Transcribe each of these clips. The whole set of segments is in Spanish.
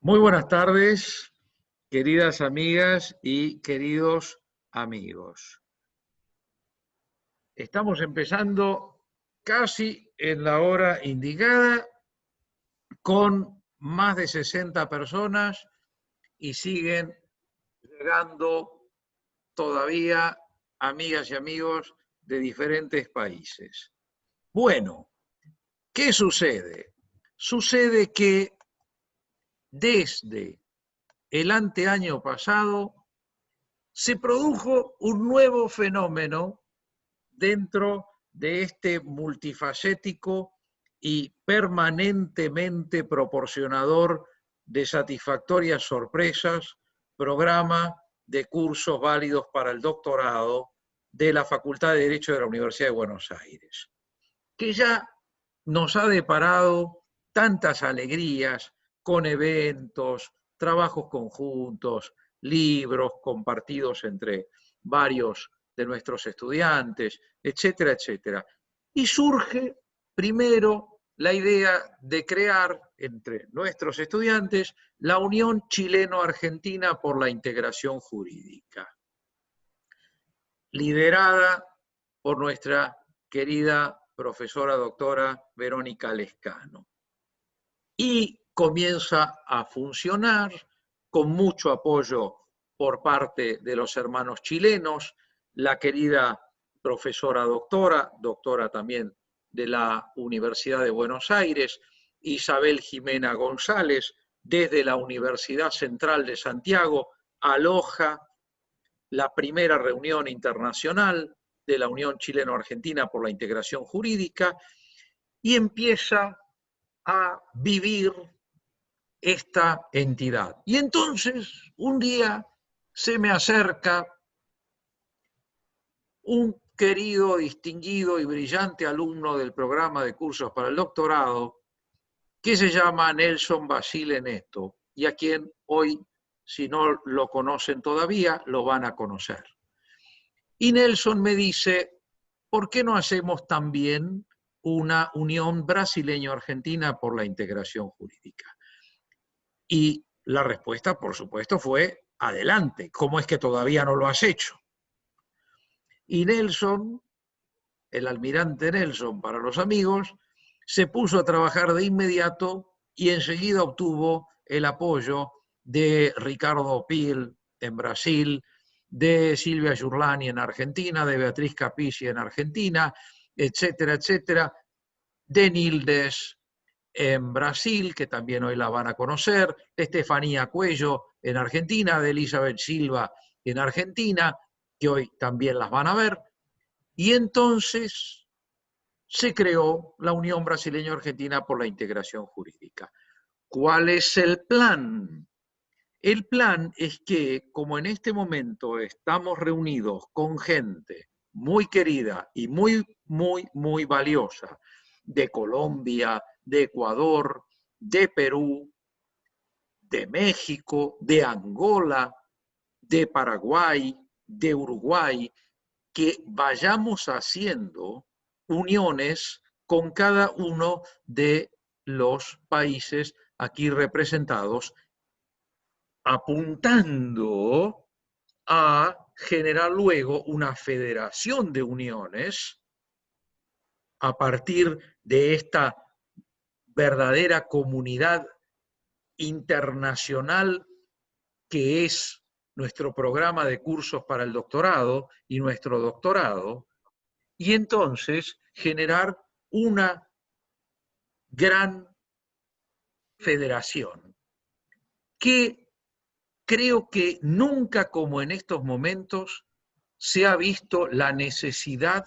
Muy buenas tardes, queridas amigas y queridos amigos. Estamos empezando casi en la hora indicada con más de 60 personas y siguen llegando todavía amigas y amigos de diferentes países. Bueno, ¿qué sucede? Sucede que desde el anteaño pasado se produjo un nuevo fenómeno dentro de este multifacético y permanentemente proporcionador de satisfactorias sorpresas, programa de cursos válidos para el doctorado de la Facultad de Derecho de la Universidad de Buenos Aires, que ya nos ha deparado tantas alegrías con eventos, trabajos conjuntos, libros compartidos entre varios de nuestros estudiantes, etcétera, etcétera. Y surge primero la idea de crear entre nuestros estudiantes la Unión Chileno-Argentina por la Integración Jurídica, liderada por nuestra querida profesora doctora Verónica Lescano. Y comienza a funcionar con mucho apoyo por parte de los hermanos chilenos, la querida profesora doctora también de la Universidad de Buenos Aires, Isabel Jimena González, desde la Universidad Central de Santiago, aloja la primera reunión internacional de la Unión Chileno-Argentina por la Integración Jurídica y empieza a vivir esta entidad. Y entonces, un día se me acerca un querido, distinguido y brillante alumno del programa de cursos para el doctorado, que se llama Nelson Basile Neto, y a quien hoy, si no lo conocen todavía, lo van a conocer. Y Nelson me dice, ¿por qué no hacemos también una unión brasileño-argentina por la integración jurídica? Y la respuesta, por supuesto, fue, adelante, ¿cómo es que todavía no lo has hecho? Y Nelson, el almirante Nelson para los amigos, se puso a trabajar de inmediato y enseguida obtuvo el apoyo de Ricardo Pil en Brasil, de Silvia Giurlani en Argentina, de Beatriz Capici en Argentina, etcétera, etcétera, de Nildes en Brasil, que también hoy la van a conocer, de Estefanía Cuello en Argentina, de Elizabeth Silva en Argentina, que hoy también las van a ver. Y entonces se creó la Unión Brasileño-Argentina por la Integración Jurídica. ¿Cuál es el plan? El plan es que, como en este momento estamos reunidos con gente muy querida y muy, muy, muy valiosa de Colombia, de Ecuador, de Perú, de México, de Angola, de Paraguay, de Uruguay, que vayamos haciendo uniones con cada uno de los países aquí representados, apuntando a generar luego una federación de uniones a partir de esta verdadera comunidad internacional que es nuestro programa de cursos para el doctorado y nuestro doctorado, y entonces generar una gran federación que creo que nunca como en estos momentos se ha visto la necesidad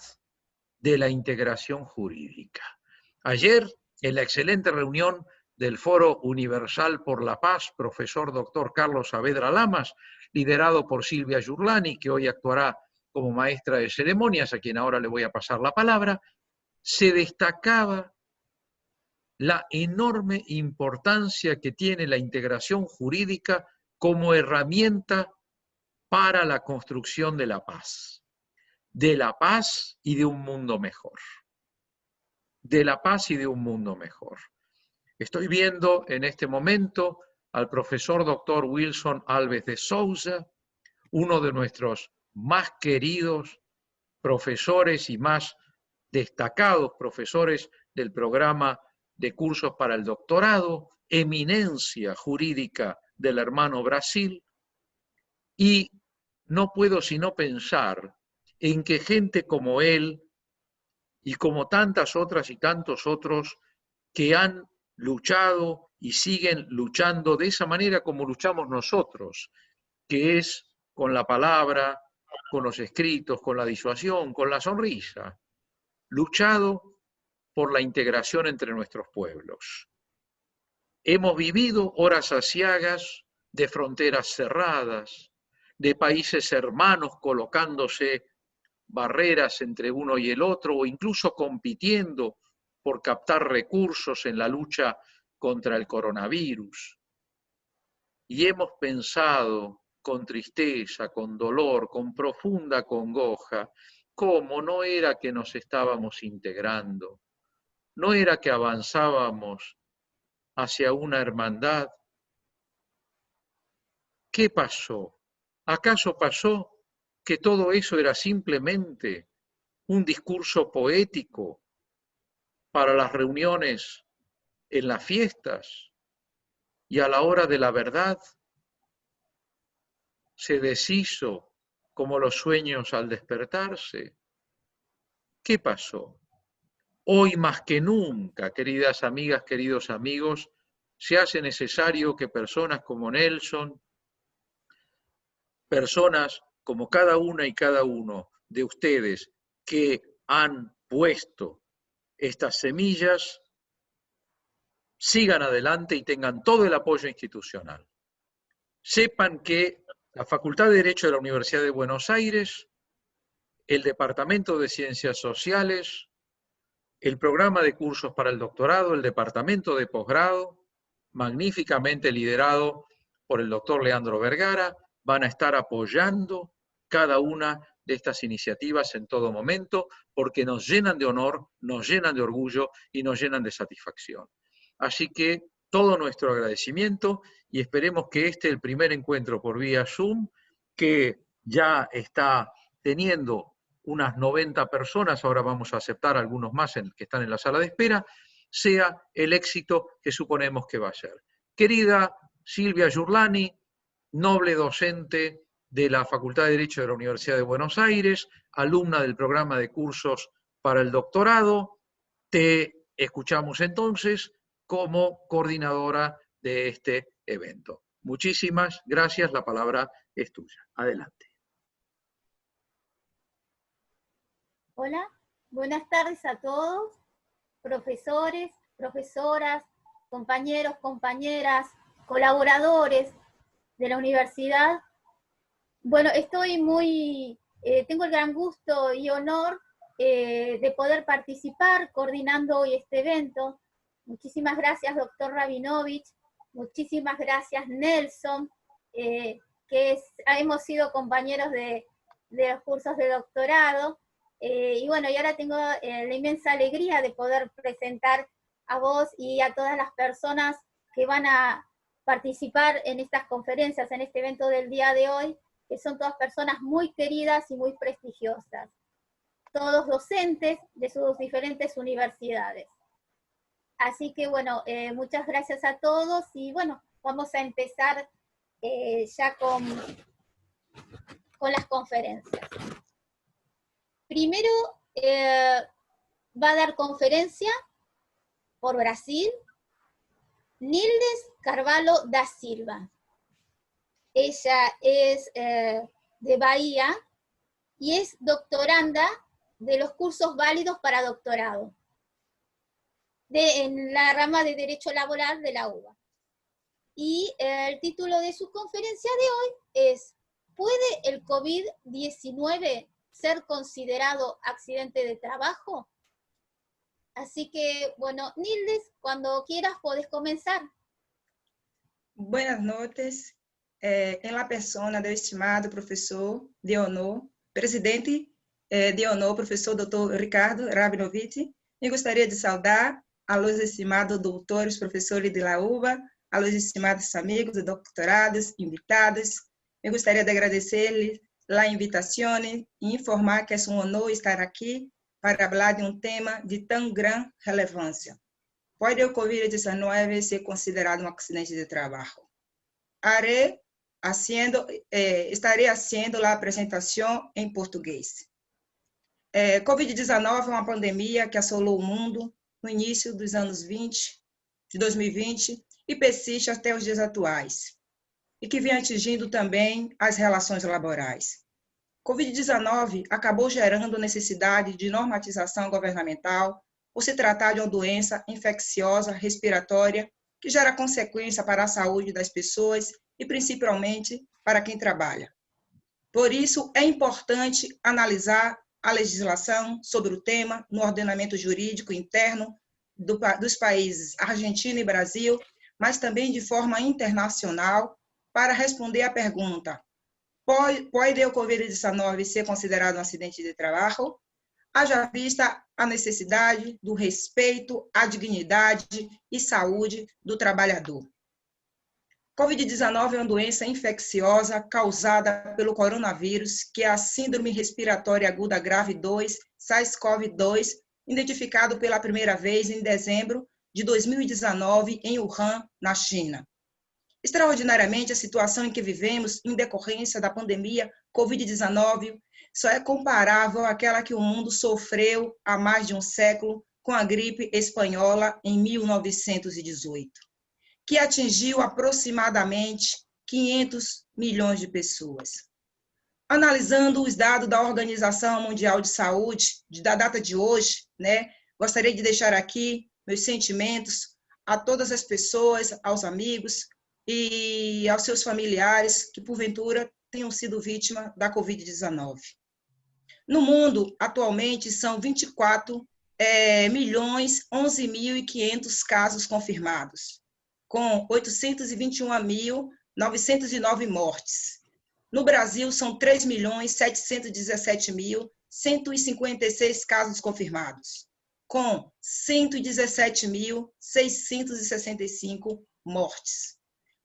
de la integración jurídica. Ayer, en la excelente reunión del Foro Universal por la Paz, profesor doctor Carlos Saavedra Lamas, liderado por Silvia Giurlani, que hoy actuará como maestra de ceremonias, a quien ahora le voy a pasar la palabra, se destacaba la enorme importancia que tiene la integración jurídica como herramienta para la construcción de la paz y de un mundo mejor. De la paz y de un mundo mejor. Estoy viendo en este momento al profesor doctor Wilson Alves de Souza, uno de nuestros más queridos profesores y más destacados profesores del programa de cursos para el doctorado, eminencia jurídica del hermano Brasil, y no puedo sino pensar en que gente como él y como tantas otras y tantos otros que han luchado y siguen luchando de esa manera como luchamos nosotros, que es con la palabra, con los escritos, con la disuasión, con la sonrisa, luchado por la integración entre nuestros pueblos. Hemos vivido horas aciagas de fronteras cerradas, de países hermanos colocándose barreras entre uno y el otro, o incluso compitiendo por captar recursos en la lucha contra el coronavirus. Y hemos pensado con tristeza, con dolor, con profunda congoja, cómo no era que nos estábamos integrando, no era que avanzábamos hacia una hermandad. ¿Qué pasó? ¿Acaso pasó que todo eso era simplemente un discurso poético para las reuniones en las fiestas y a la hora de la verdad se deshizo como los sueños al despertarse? ¿Qué pasó? Hoy más que nunca, queridas amigas, queridos amigos, se hace necesario que personas como Nelson, personas como cada una y cada uno de ustedes que han puesto estas semillas, sigan adelante y tengan todo el apoyo institucional. Sepan que la Facultad de Derecho de la Universidad de Buenos Aires, el Departamento de Ciencias Sociales, el programa de cursos para el doctorado, el departamento de posgrado, magníficamente liderado por el doctor Leandro Vergara, van a estar apoyando cada una de estas iniciativas en todo momento, porque nos llenan de honor, nos llenan de orgullo y nos llenan de satisfacción. Así que todo nuestro agradecimiento y esperemos que el primer encuentro por vía Zoom, que ya está teniendo unas 90 personas, ahora vamos a aceptar algunos más que están en la sala de espera, sea el éxito que suponemos que va a ser. Querida Silvia Giurlani, noble docente de la Facultad de Derecho de la Universidad de Buenos Aires, alumna del programa de cursos para el doctorado, te escuchamos entonces como coordinadora de este evento. Muchísimas gracias, la palabra es tuya. Adelante. Hola, buenas tardes a todos, profesores, profesoras, compañeros, compañeras, colaboradores de la universidad. Bueno, estoy tengo el gran gusto y honor de poder participar coordinando hoy este evento. Muchísimas gracias, doctor Rabinovich, muchísimas gracias, Nelson, hemos sido compañeros de los cursos de doctorado. Y bueno, y ahora tengo la inmensa alegría de poder presentar a vos y a todas las personas que van a participar en estas conferencias, en este evento del día de hoy, que son todas personas muy queridas y muy prestigiosas, todos docentes de sus diferentes universidades. Así que bueno, muchas gracias a todos y bueno, vamos a empezar ya con las conferencias. Primero va a dar conferencia por Brasil Nildes Carvalho da Silva. Ella es de Bahía y es doctoranda de los cursos válidos para doctorado en la rama de Derecho Laboral de la UBA. Y el título de su conferencia de hoy es ¿Puede el COVID-19 ser considerado accidente de trabajo? Así que, bueno, Nildes, cuando quieras podés comenzar. Buenas noches. En la persona del estimado profesor de honor, presidente de honor, professor Dr. Ricardo Rabinovich, me gostaria de saudar a los estimados doutores, professores de la UBA, a los estimados amigos de doctorados, invitados. Me gustaría de agradecerles la invitación e informar que es un honor estar aquí para hablar de un tema de tan gran relevancia. ¿Puede el COVID-19 ser considerado un accidente de trabajo? Estaré haciendo la presentación en português. COVID-19 é uma pandemia que assolou o mundo no início dos anos 2020 e persiste até os dias atuais, e que vem atingindo também as relações laborais. COVID-19 acabou gerando necessidade de normatização governamental por se tratar de uma doença infecciosa respiratória que gera consequência para a saúde das pessoas e principalmente para quem trabalha. Por isso, é importante analisar a legislação sobre o tema no ordenamento jurídico interno dos países Argentina e Brasil, mas também de forma internacional, para responder à pergunta: pode o COVID-19 ser considerado um acidente de trabalho? Haja vista a necessidade do respeito à dignidade e saúde do trabalhador. COVID-19 é uma doença infecciosa causada pelo coronavírus, que é a Síndrome Respiratória Aguda Grave 2, SARS-CoV-2, identificado pela primeira vez em dezembro de 2019 em Wuhan, na China. Extraordinariamente, a situação em que vivemos em decorrência da pandemia COVID-19 só é comparável àquela que o mundo sofreu há mais de um século com a gripe espanhola em 1918, que atingiu aproximadamente 500 milhões de pessoas. Analisando os dados da Organização Mundial de Saúde, da data de hoje, gostaria de deixar aqui meus sentimentos a todas as pessoas, aos amigos e aos seus familiares que, porventura, tenham sido vítimas da Covid-19. No mundo, atualmente, são 24.011.500 casos confirmados, com 821.909 mortes. No Brasil, são 3.717.156 casos confirmados, com 117.665 mortes.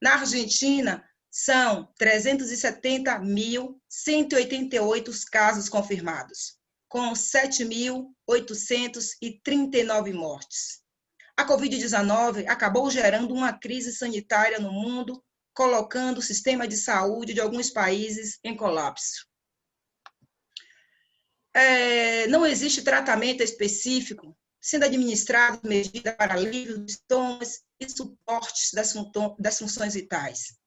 Na Argentina, são 370.188 casos confirmados, com 7.839 mortes. A Covid-19 acabou gerando uma crise sanitária no mundo, colocando o sistema de saúde de alguns países em colapso. Não existe tratamento específico, sendo administrado medidas para alívio dos sintomas e suportes das funções vitais.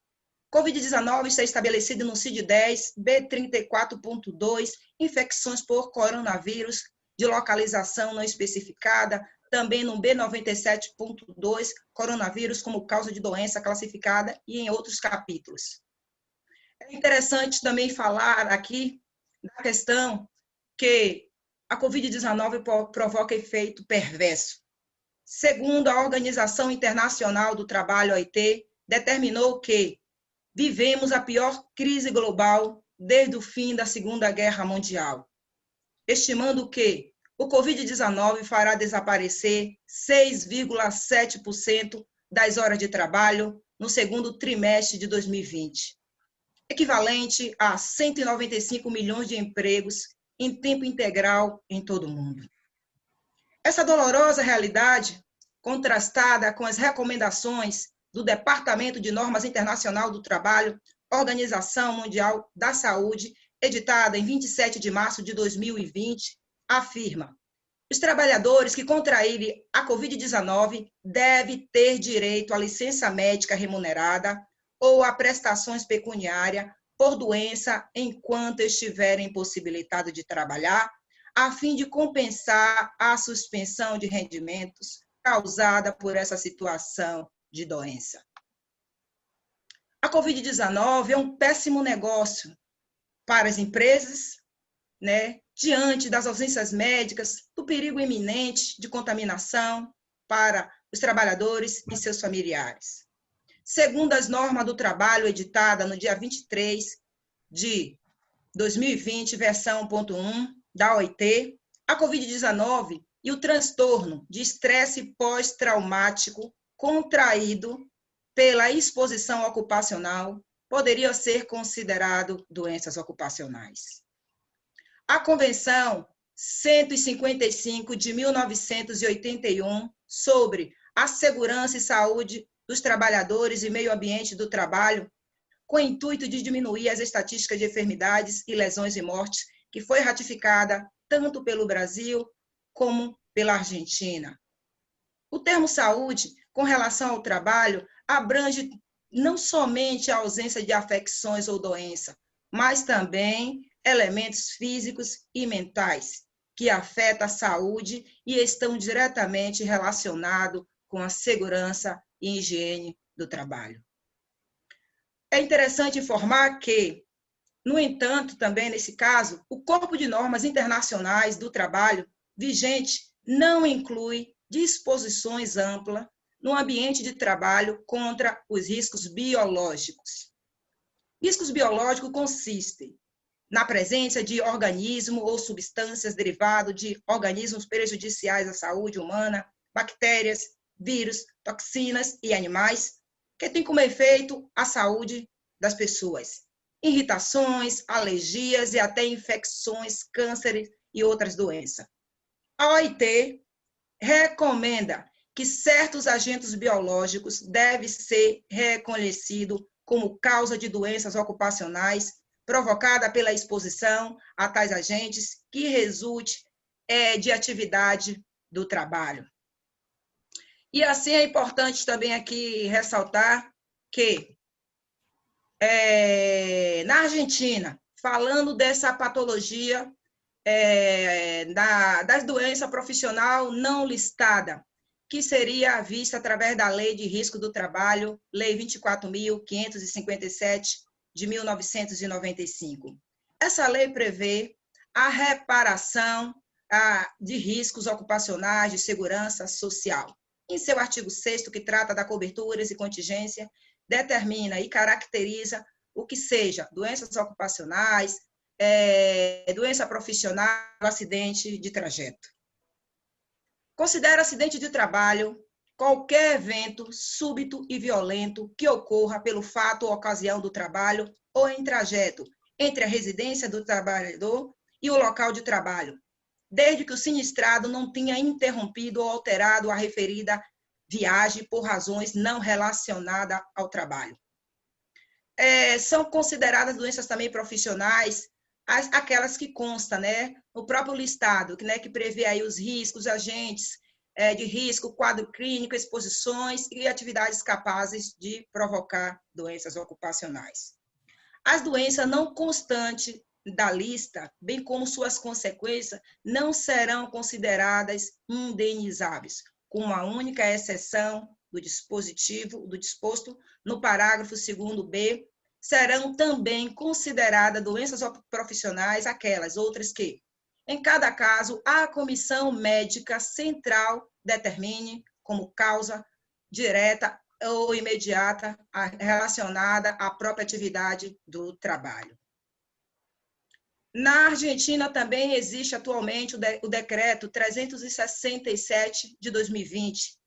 Covid-19 está estabelecido no CID-10, B34.2, infecções por coronavírus de localização não especificada, também no B97.2, coronavírus como causa de doença classificada, e em outros capítulos. É interessante também falar aqui da questão que a Covid-19 provoca efeito perverso. Segundo a Organização Internacional do Trabalho, OIT, determinou que vivemos a pior crise global desde o fim da Segunda Guerra Mundial, estimando que o Covid-19 fará desaparecer 6,7% das horas de trabalho no segundo trimestre de 2020, equivalente a 195 milhões de empregos em tempo integral em todo o mundo. Essa dolorosa realidade, contrastada com as recomendações do Departamento de Normas Internacional do Trabalho, Organização Mundial da Saúde, editada em 27 de março de 2020, afirma: os trabalhadores que contraírem a Covid-19 devem ter direito à licença médica remunerada ou a prestações pecuniárias por doença enquanto estiverem impossibilitados de trabalhar, a fim de compensar a suspensão de rendimentos causada por essa situação de doença. A Covid-19 é um péssimo negócio para as empresas, diante das ausências médicas, do perigo iminente de contaminação para os trabalhadores e seus familiares. Segundo as normas do trabalho editada no dia 23 de 2020, versão 1.1 da OIT, a Covid-19 e o transtorno de estresse pós-traumático contraído pela exposição ocupacional poderiam ser considerados doenças ocupacionais. A Convenção 155 de 1981 sobre a segurança e saúde dos trabalhadores e meio ambiente do trabalho, com o intuito de diminuir as estatísticas de enfermidades e lesões e mortes, que foi ratificada tanto pelo Brasil como pela Argentina. O termo saúde, com relação ao trabalho, abrange não somente a ausência de afecções ou doença, mas também elementos físicos e mentais que afetam a saúde e estão diretamente relacionados com a segurança e higiene do trabalho. É interessante informar que, no entanto, também nesse caso, o corpo de normas internacionais do trabalho vigente não inclui disposições amplas no ambiente de trabalho contra os riscos biológicos. Riscos biológicos consistem na presença de organismos ou substâncias derivadas de organismos prejudiciais à saúde humana, bactérias, vírus, toxinas e animais, que têm como efeito a saúde das pessoas. Irritações, alergias e até infecções, cânceres e outras doenças. A OIT recomenda que certos agentes biológicos devem ser reconhecidos como causa de doenças ocupacionais provocada pela exposição a tais agentes que resulte de atividade do trabalho. E assim é importante também aqui ressaltar que na Argentina, falando dessa patologia das doenças profissional não listada, que seria vista através da Lei de Risco do Trabalho, Lei 24.557, de 1995. Essa lei prevê a reparação de riscos ocupacionais de segurança social. Em seu artigo 6º, que trata da coberturas e contingência, determina e caracteriza o que seja doenças ocupacionais, doença profissional, acidente de trajeto. Considera acidente de trabalho qualquer evento súbito e violento que ocorra pelo fato ou ocasião do trabalho ou em trajeto entre a residência do trabalhador e o local de trabalho, desde que o sinistrado não tenha interrompido ou alterado a referida viagem por razões não relacionadas ao trabalho. São consideradas doenças também profissionais aquelas que constam, né, no próprio listado, que prevê aí os riscos, agentes de risco, quadro clínico, exposições e atividades capazes de provocar doenças ocupacionais. As doenças não constantes da lista, bem como suas consequências, não serão consideradas indenizáveis, com uma única exceção do disposto no parágrafo 2º-B, serão também consideradas doenças profissionais aquelas outras que, em cada caso, a comissão médica central determine como causa direta ou imediata relacionada à própria atividade do trabalho. Na Argentina também existe atualmente o decreto 367 de 2020,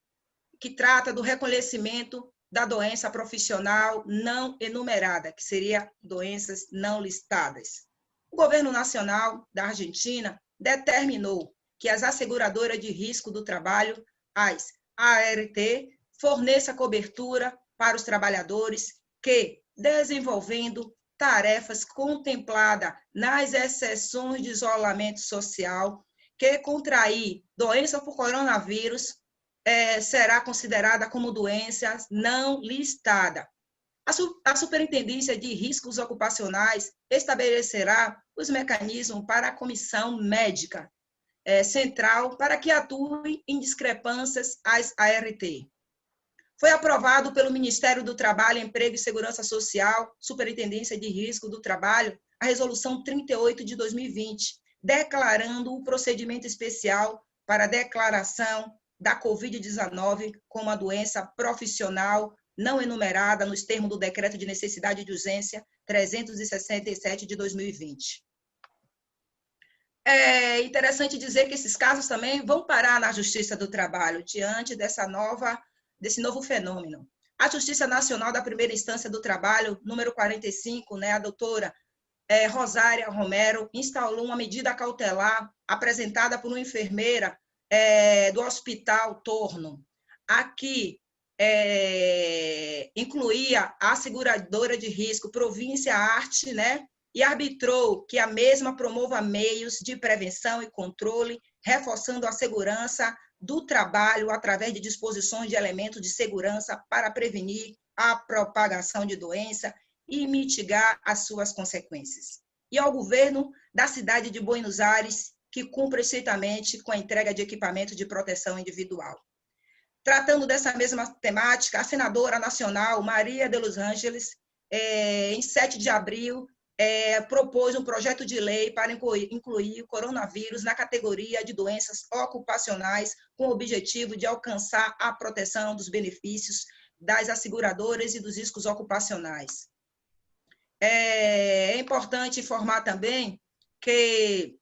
que trata do reconhecimento da doença profissional não enumerada, que seria doenças não listadas. O governo nacional da Argentina determinou que as asseguradoras de risco do trabalho, as ART, forneça cobertura para os trabalhadores que, desenvolvendo tarefas contempladas nas exceções de isolamento social, que contrair doença por coronavírus será considerada como doença não listada. A Superintendência de Riscos Ocupacionais estabelecerá os mecanismos para a comissão médica central para que atue em discrepâncias às ART. Foi aprovado pelo Ministério do Trabalho, Emprego e Segurança Social, Superintendência de Risco do Trabalho, a Resolução 38 de 2020, declarando o procedimento especial para a declaração da Covid-19 como uma doença profissional não enumerada nos termos do Decreto de Necessidade e de Urgência 367 de 2020. É interessante dizer que esses casos também vão parar na Justiça do Trabalho, diante desse novo fenômeno. A Justiça Nacional da Primeira Instância do Trabalho, número 45, né, a doutora Rosária Romero, instalou uma medida cautelar apresentada por uma enfermeira do Hospital Torno. Aqui incluía a seguradora de risco Província Arte, né, e arbitrou que a mesma promova meios de prevenção e controle, reforçando a segurança do trabalho através de disposições de elementos de segurança para prevenir a propagação de doença e mitigar as suas consequências. E ao governo da cidade de Buenos Aires, que cumpre estritamente com a entrega de equipamento de proteção individual. Tratando dessa mesma temática, a senadora nacional Maria de los Angeles, em 7 de abril, propôs um projeto de lei para incluir o coronavírus na categoria de doenças ocupacionais, com o objetivo de alcançar a proteção dos benefícios das asseguradoras e dos riscos ocupacionais. É importante informar também que,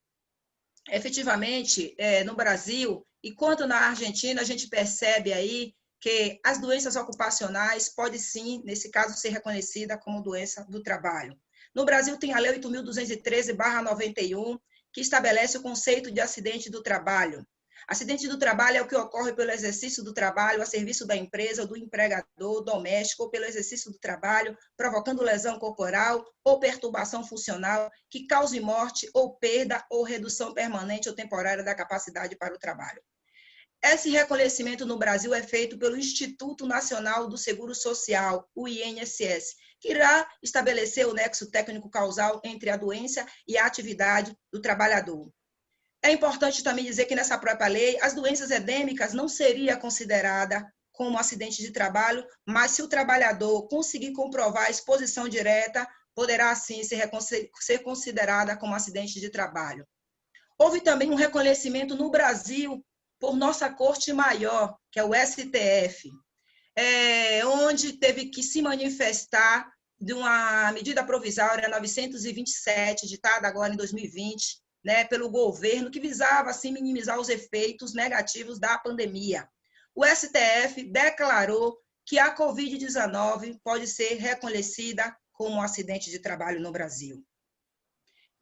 efetivamente, no Brasil, e quanto na Argentina, a gente percebe aí que as doenças ocupacionais podem sim, nesse caso, ser reconhecida como doença do trabalho. No Brasil, tem a Lei 8.213/91, que estabelece o conceito de acidente do trabalho. Acidente do trabalho é o que ocorre pelo exercício do trabalho a serviço da empresa ou do empregador doméstico, ou pelo exercício do trabalho, provocando lesão corporal ou perturbação funcional que cause morte ou perda ou redução permanente ou temporária da capacidade para o trabalho. Esse reconhecimento no Brasil é feito pelo Instituto Nacional do Seguro Social, o INSS, que irá estabelecer o nexo técnico causal entre a doença e a atividade do trabalhador. É importante também dizer que nessa própria lei, as doenças endêmicas não seriam consideradas como acidente de trabalho, mas se o trabalhador conseguir comprovar a exposição direta, poderá assim ser considerada como acidente de trabalho. Houve também um reconhecimento no Brasil por nossa Corte Maior, que é o STF, onde teve que se manifestar de uma medida provisória 927, ditada agora em 2020, né, pelo governo, que visava assim, minimizar os efeitos negativos da pandemia. O STF declarou que a Covid-19 pode ser reconhecida como um acidente de trabalho no Brasil.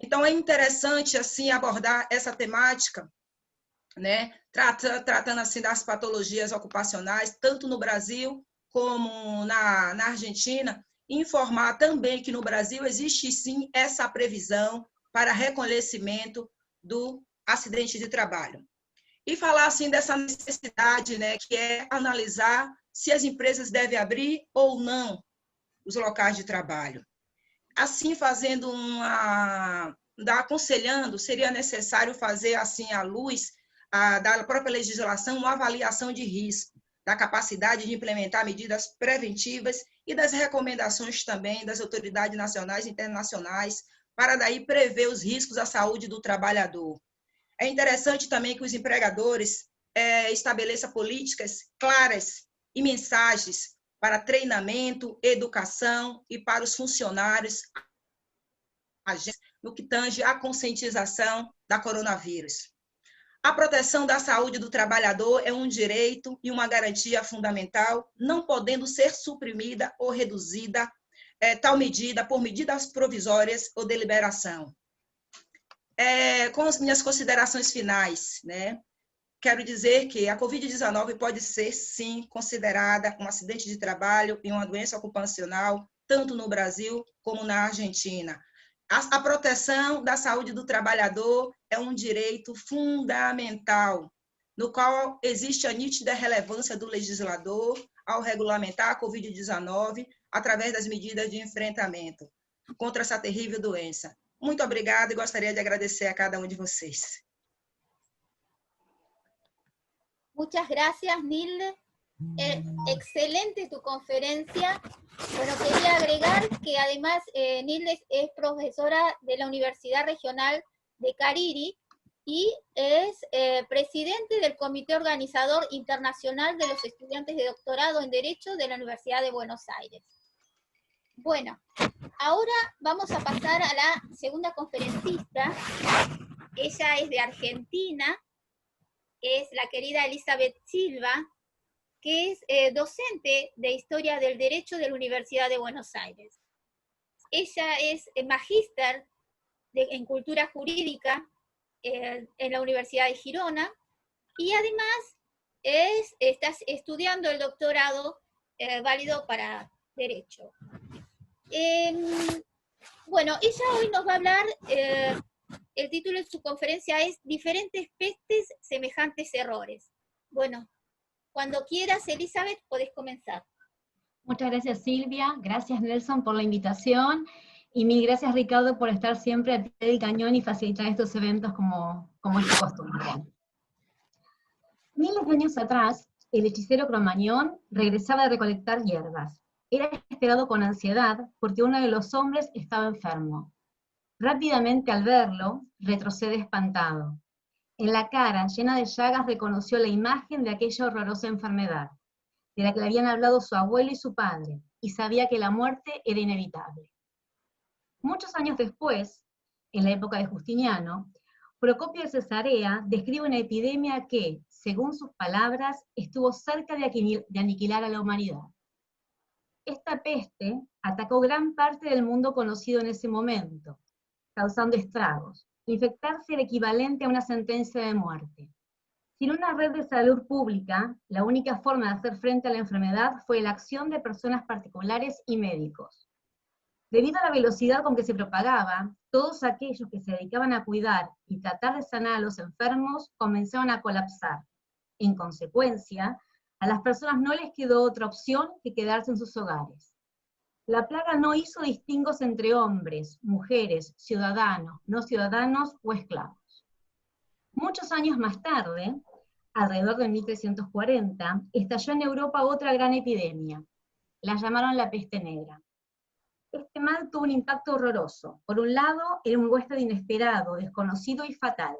Então, é interessante assim, abordar essa temática, né, tratando assim das patologias ocupacionais, tanto no Brasil como na Argentina, e informar também que no Brasil existe sim essa previsão para reconhecimento do acidente de trabalho. E falar assim dessa necessidade, né, que é analisar se as empresas devem abrir ou não os locais de trabalho. Assim, fazendo aconselhando, seria necessário fazer assim à luz da própria legislação, uma avaliação de risco, da capacidade de implementar medidas preventivas e das recomendações também das autoridades nacionais e internacionais, para daí prever os riscos à saúde do trabalhador. É interessante também que os empregadores estabeleçam políticas claras e mensagens para treinamento, educação e para os funcionários no que tange à conscientização da coronavírus. A proteção da saúde do trabalhador é um direito e uma garantia fundamental, não podendo ser suprimida ou reduzida tal medida por medidas provisórias ou deliberação. Com as minhas considerações finais, né, quero dizer que a Covid-19 pode ser, sim, considerada um acidente de trabalho e uma doença ocupacional, tanto no Brasil como na Argentina. A proteção da saúde do trabalhador é um direito fundamental, no qual existe a nítida relevância do legislador ao regulamentar a Covid-19 através das medidas de enfrentamento contra essa terrível doença. Muito obrigada e gostaria de agradecer a cada um de vocês. Muchas gracias, Nilde. Excelente tu conferencia. Bueno, quería agregar que además Nilde es profesora de la Universidad Regional de Cariri y es presidente del Comité Organizador Internacional de los Estudiantes de Doctorado en Derecho de la Universidad de Buenos Aires. Bueno, ahora vamos a pasar a la segunda conferencista. Ella es de Argentina, es la querida Elizabeth Silva. que es docente de Historia del Derecho de la Universidad de Buenos Aires. Ella es magíster en Cultura Jurídica en la Universidad de Girona, y además está estudiando el doctorado válido para Derecho. Bueno, ella hoy nos va a hablar, el título de su conferencia es Diferentes pestes, semejantes errores. Bueno, cuando quieras, Elizabeth, podés comenzar. Muchas gracias, Silvia. Gracias, Nelson, por la invitación. Y mil gracias, Ricardo, por estar siempre al pie del cañón y facilitar estos eventos como es tu costumbre. Miles de años atrás, el hechicero Cromañón regresaba de recolectar hierbas. Era esperado con ansiedad porque uno de los hombres estaba enfermo. Rápidamente al verlo, retrocede espantado. En la cara, llena de llagas, reconoció la imagen de aquella horrorosa enfermedad, de la que le habían hablado su abuelo y su padre, y sabía que la muerte era inevitable. Muchos años después, en la época de Justiniano, Procopio de Cesarea describe una epidemia que, según sus palabras, estuvo cerca de aniquilar a la humanidad. Esta peste atacó gran parte del mundo conocido en ese momento, causando estragos. Infectarse era equivalente a una sentencia de muerte. Sin una red de salud pública, la única forma de hacer frente a la enfermedad fue la acción de personas particulares y médicos. Debido a la velocidad con que se propagaba, todos aquellos que se dedicaban a cuidar y tratar de sanar a los enfermos comenzaron a colapsar. En consecuencia, a las personas no les quedó otra opción que quedarse en sus hogares. La plaga no hizo distingos entre hombres, mujeres, ciudadanos, no ciudadanos o esclavos. Muchos años más tarde, alrededor de 1340, estalló en Europa otra gran epidemia. La llamaron la peste negra. Este mal tuvo un impacto horroroso. Por un lado, era un huésped inesperado, desconocido y fatal,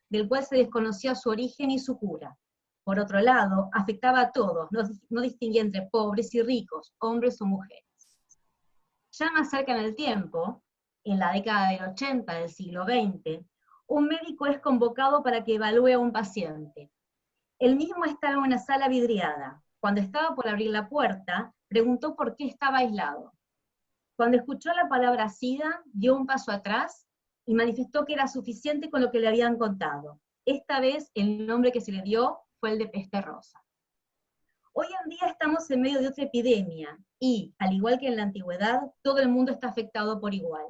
del cual se desconocía su origen y su cura. Por otro lado, afectaba a todos, no distinguía entre pobres y ricos, hombres o mujeres. Ya más cerca en el tiempo, en la década del 80 del siglo XX, un médico es convocado para que evalúe a un paciente. Él mismo estaba en una sala vidriada. Cuando estaba por abrir la puerta, preguntó por qué estaba aislado. Cuando escuchó la palabra SIDA, dio un paso atrás y manifestó que era suficiente con lo que le habían contado. Esta vez el nombre que se le dio fue el de peste rosa. Hoy en día estamos en medio de otra epidemia y, al igual que en la antigüedad, todo el mundo está afectado por igual.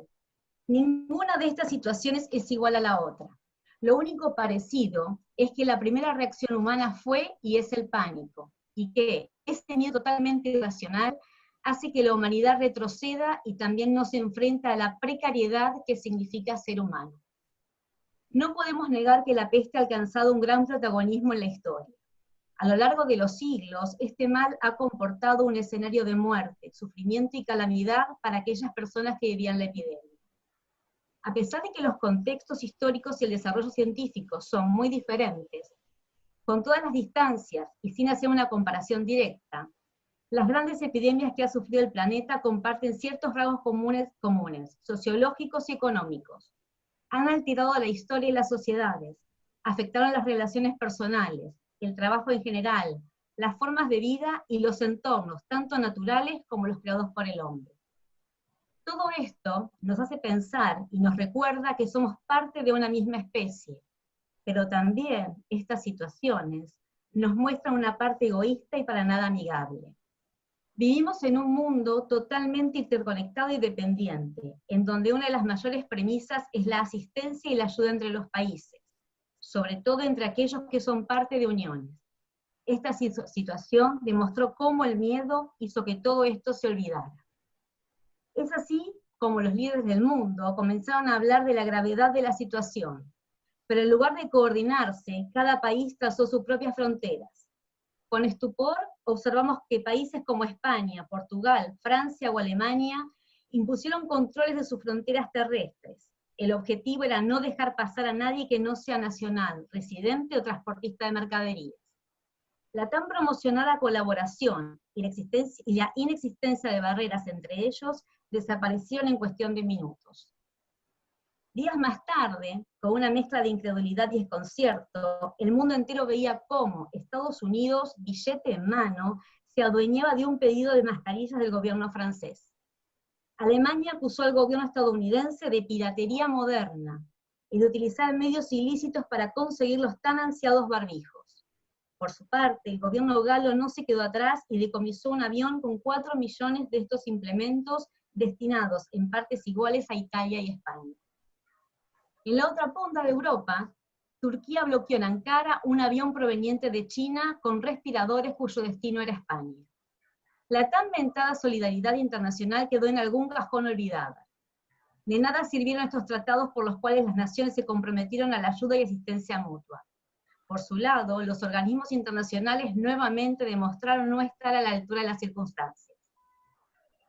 Ninguna de estas situaciones es igual a la otra. Lo único parecido es que la primera reacción humana fue y es el pánico, y que este miedo totalmente irracional hace que la humanidad retroceda y también nos enfrenta a la precariedad que significa ser humano. No podemos negar que la peste ha alcanzado un gran protagonismo en la historia. A lo largo de los siglos, este mal ha comportado un escenario de muerte, sufrimiento y calamidad para aquellas personas que vivían la epidemia. A pesar de que los contextos históricos y el desarrollo científico son muy diferentes, con todas las distancias y sin hacer una comparación directa, las grandes epidemias que ha sufrido el planeta comparten ciertos rasgos comunes, sociológicos y económicos. Han alterado la historia y las sociedades, afectaron las relaciones personales, el trabajo en general, las formas de vida y los entornos, tanto naturales como los creados por el hombre. Todo esto nos hace pensar y nos recuerda que somos parte de una misma especie, pero también estas situaciones nos muestran una parte egoísta y para nada amigable. Vivimos en un mundo totalmente interconectado y dependiente, en donde una de las mayores premisas es la asistencia y la ayuda entre los países, sobre todo entre aquellos que son parte de uniones. Esta situación demostró cómo el miedo hizo que todo esto se olvidara. Es así como los líderes del mundo comenzaron a hablar de la gravedad de la situación, pero en lugar de coordinarse, cada país trazó sus propias fronteras. Con estupor observamos que países como España, Portugal, Francia o Alemania impusieron controles de sus fronteras terrestres. El objetivo era no dejar pasar a nadie que no sea nacional, residente o transportista de mercaderías. La tan promocionada colaboración y la inexistencia de barreras entre ellos desaparecieron en cuestión de minutos. Días más tarde, con una mezcla de incredulidad y desconcierto, el mundo entero veía cómo Estados Unidos, billete en mano, se adueñaba de un pedido de mascarillas del gobierno francés. Alemania acusó al gobierno estadounidense de piratería moderna y de utilizar medios ilícitos para conseguir los tan ansiados barbijos. Por su parte, el gobierno galo no se quedó atrás y decomisó un avión con 4 millones de estos implementos destinados en partes iguales a Italia y España. En la otra punta de Europa, Turquía bloqueó en Ankara un avión proveniente de China con respiradores cuyo destino era España. La tan mentada solidaridad internacional quedó en algún cajón olvidada. De nada sirvieron estos tratados por los cuales las naciones se comprometieron a la ayuda y asistencia mutua. Por su lado, los organismos internacionales nuevamente demostraron no estar a la altura de las circunstancias.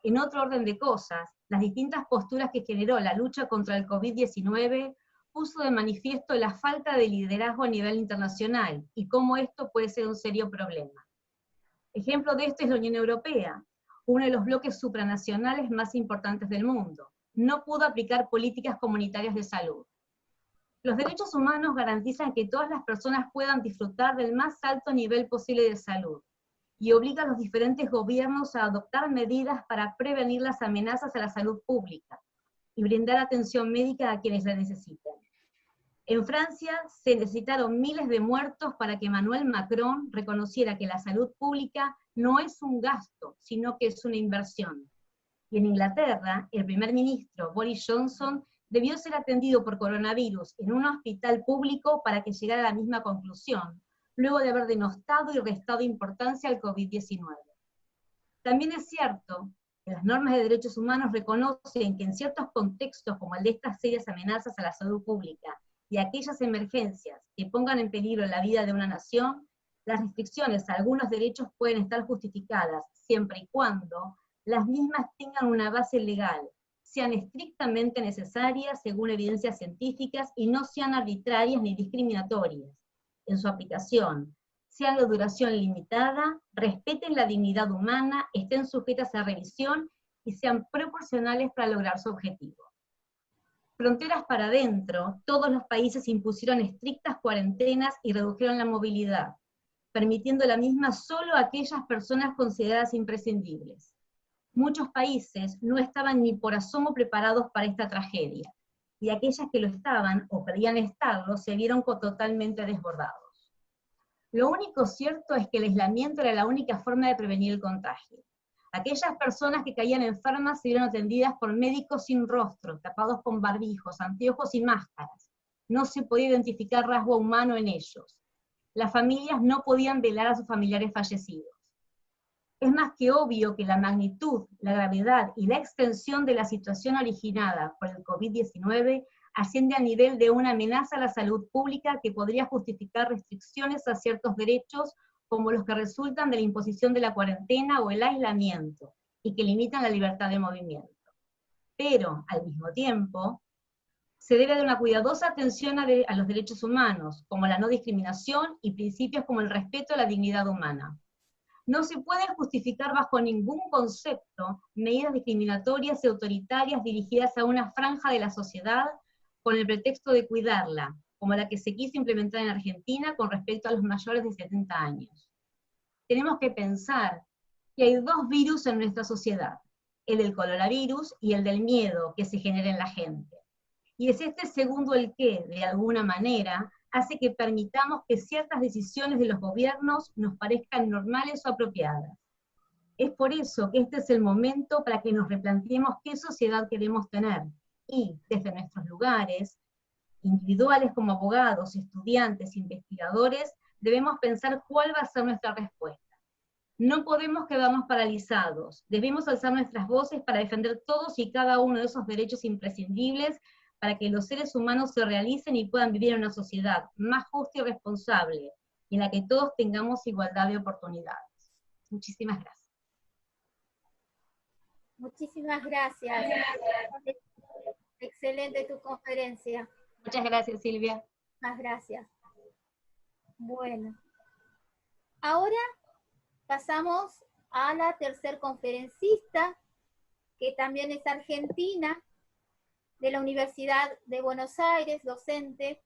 En otro orden de cosas, las distintas posturas que generó la lucha contra el COVID-19 puso de manifiesto la falta de liderazgo a nivel internacional y cómo esto puede ser un serio problema. Ejemplo de esto es la Unión Europea, uno de los bloques supranacionales más importantes del mundo. No pudo aplicar políticas comunitarias de salud. Los derechos humanos garantizan que todas las personas puedan disfrutar del más alto nivel posible de salud, y obliga a los diferentes gobiernos a adoptar medidas para prevenir las amenazas a la salud pública y brindar atención médica a quienes la necesiten. En Francia se necesitaron miles de muertos para que Emmanuel Macron reconociera que la salud pública no es un gasto, sino que es una inversión. Y en Inglaterra, el primer ministro Boris Johnson debió ser atendido por coronavirus en un hospital público para que llegara a la misma conclusión, luego de haber denostado y restado importancia al COVID-19. También es cierto que las normas de derechos humanos reconocen que en ciertos contextos como el de estas serias amenazas a la salud pública y aquellas emergencias que pongan en peligro la vida de una nación, las restricciones a algunos derechos pueden estar justificadas siempre y cuando las mismas tengan una base legal, sean estrictamente necesarias según evidencias científicas y no sean arbitrarias ni discriminatorias en su aplicación, sean de duración limitada, respeten la dignidad humana, estén sujetas a revisión y sean proporcionales para lograr su objetivo. Fronteras para adentro, todos los países impusieron estrictas cuarentenas y redujeron la movilidad, permitiendo la misma solo a aquellas personas consideradas imprescindibles. Muchos países no estaban ni por asomo preparados para esta tragedia, y aquellas que lo estaban, o creían estarlo, se vieron totalmente desbordados. Lo único cierto es que el aislamiento era la única forma de prevenir el contagio. Aquellas personas que caían enfermas se vieron atendidas por médicos sin rostro, tapados con barbijos, anteojos y máscaras. No se podía identificar rasgo humano en ellos. Las familias no podían velar a sus familiares fallecidos. Es más que obvio que la magnitud, la gravedad y la extensión de la situación originada por el COVID-19 asciende a nivel de una amenaza a la salud pública que podría justificar restricciones a ciertos derechos como los que resultan de la imposición de la cuarentena o el aislamiento, y que limitan la libertad de movimiento. Pero, al mismo tiempo, se debe de una cuidadosa atención a los derechos humanos, como la no discriminación y principios como el respeto a la dignidad humana. No se pueden justificar bajo ningún concepto medidas discriminatorias y autoritarias dirigidas a una franja de la sociedad con el pretexto de cuidarla, como la que se quiso implementar en Argentina con respecto a los mayores de 70 años. Tenemos que pensar que hay dos virus en nuestra sociedad, el del coronavirus y el del miedo que se genera en la gente. Y es este segundo el que, de alguna manera, hace que permitamos que ciertas decisiones de los gobiernos nos parezcan normales o apropiadas. Es por eso que este es el momento para que nos replanteemos qué sociedad queremos tener, y desde nuestros lugares, individuales como abogados, estudiantes, investigadores, debemos pensar cuál va a ser nuestra respuesta. No podemos quedarnos paralizados, debemos alzar nuestras voces para defender todos y cada uno de esos derechos imprescindibles para que los seres humanos se realicen y puedan vivir en una sociedad más justa y responsable, y en la que todos tengamos igualdad de oportunidades. Muchísimas gracias. Muchísimas gracias. Excelente tu conferencia. Muchas gracias, Silvia. Muchas gracias. Bueno, ahora pasamos a la tercer conferencista, que también es argentina, de la Universidad de Buenos Aires, docente,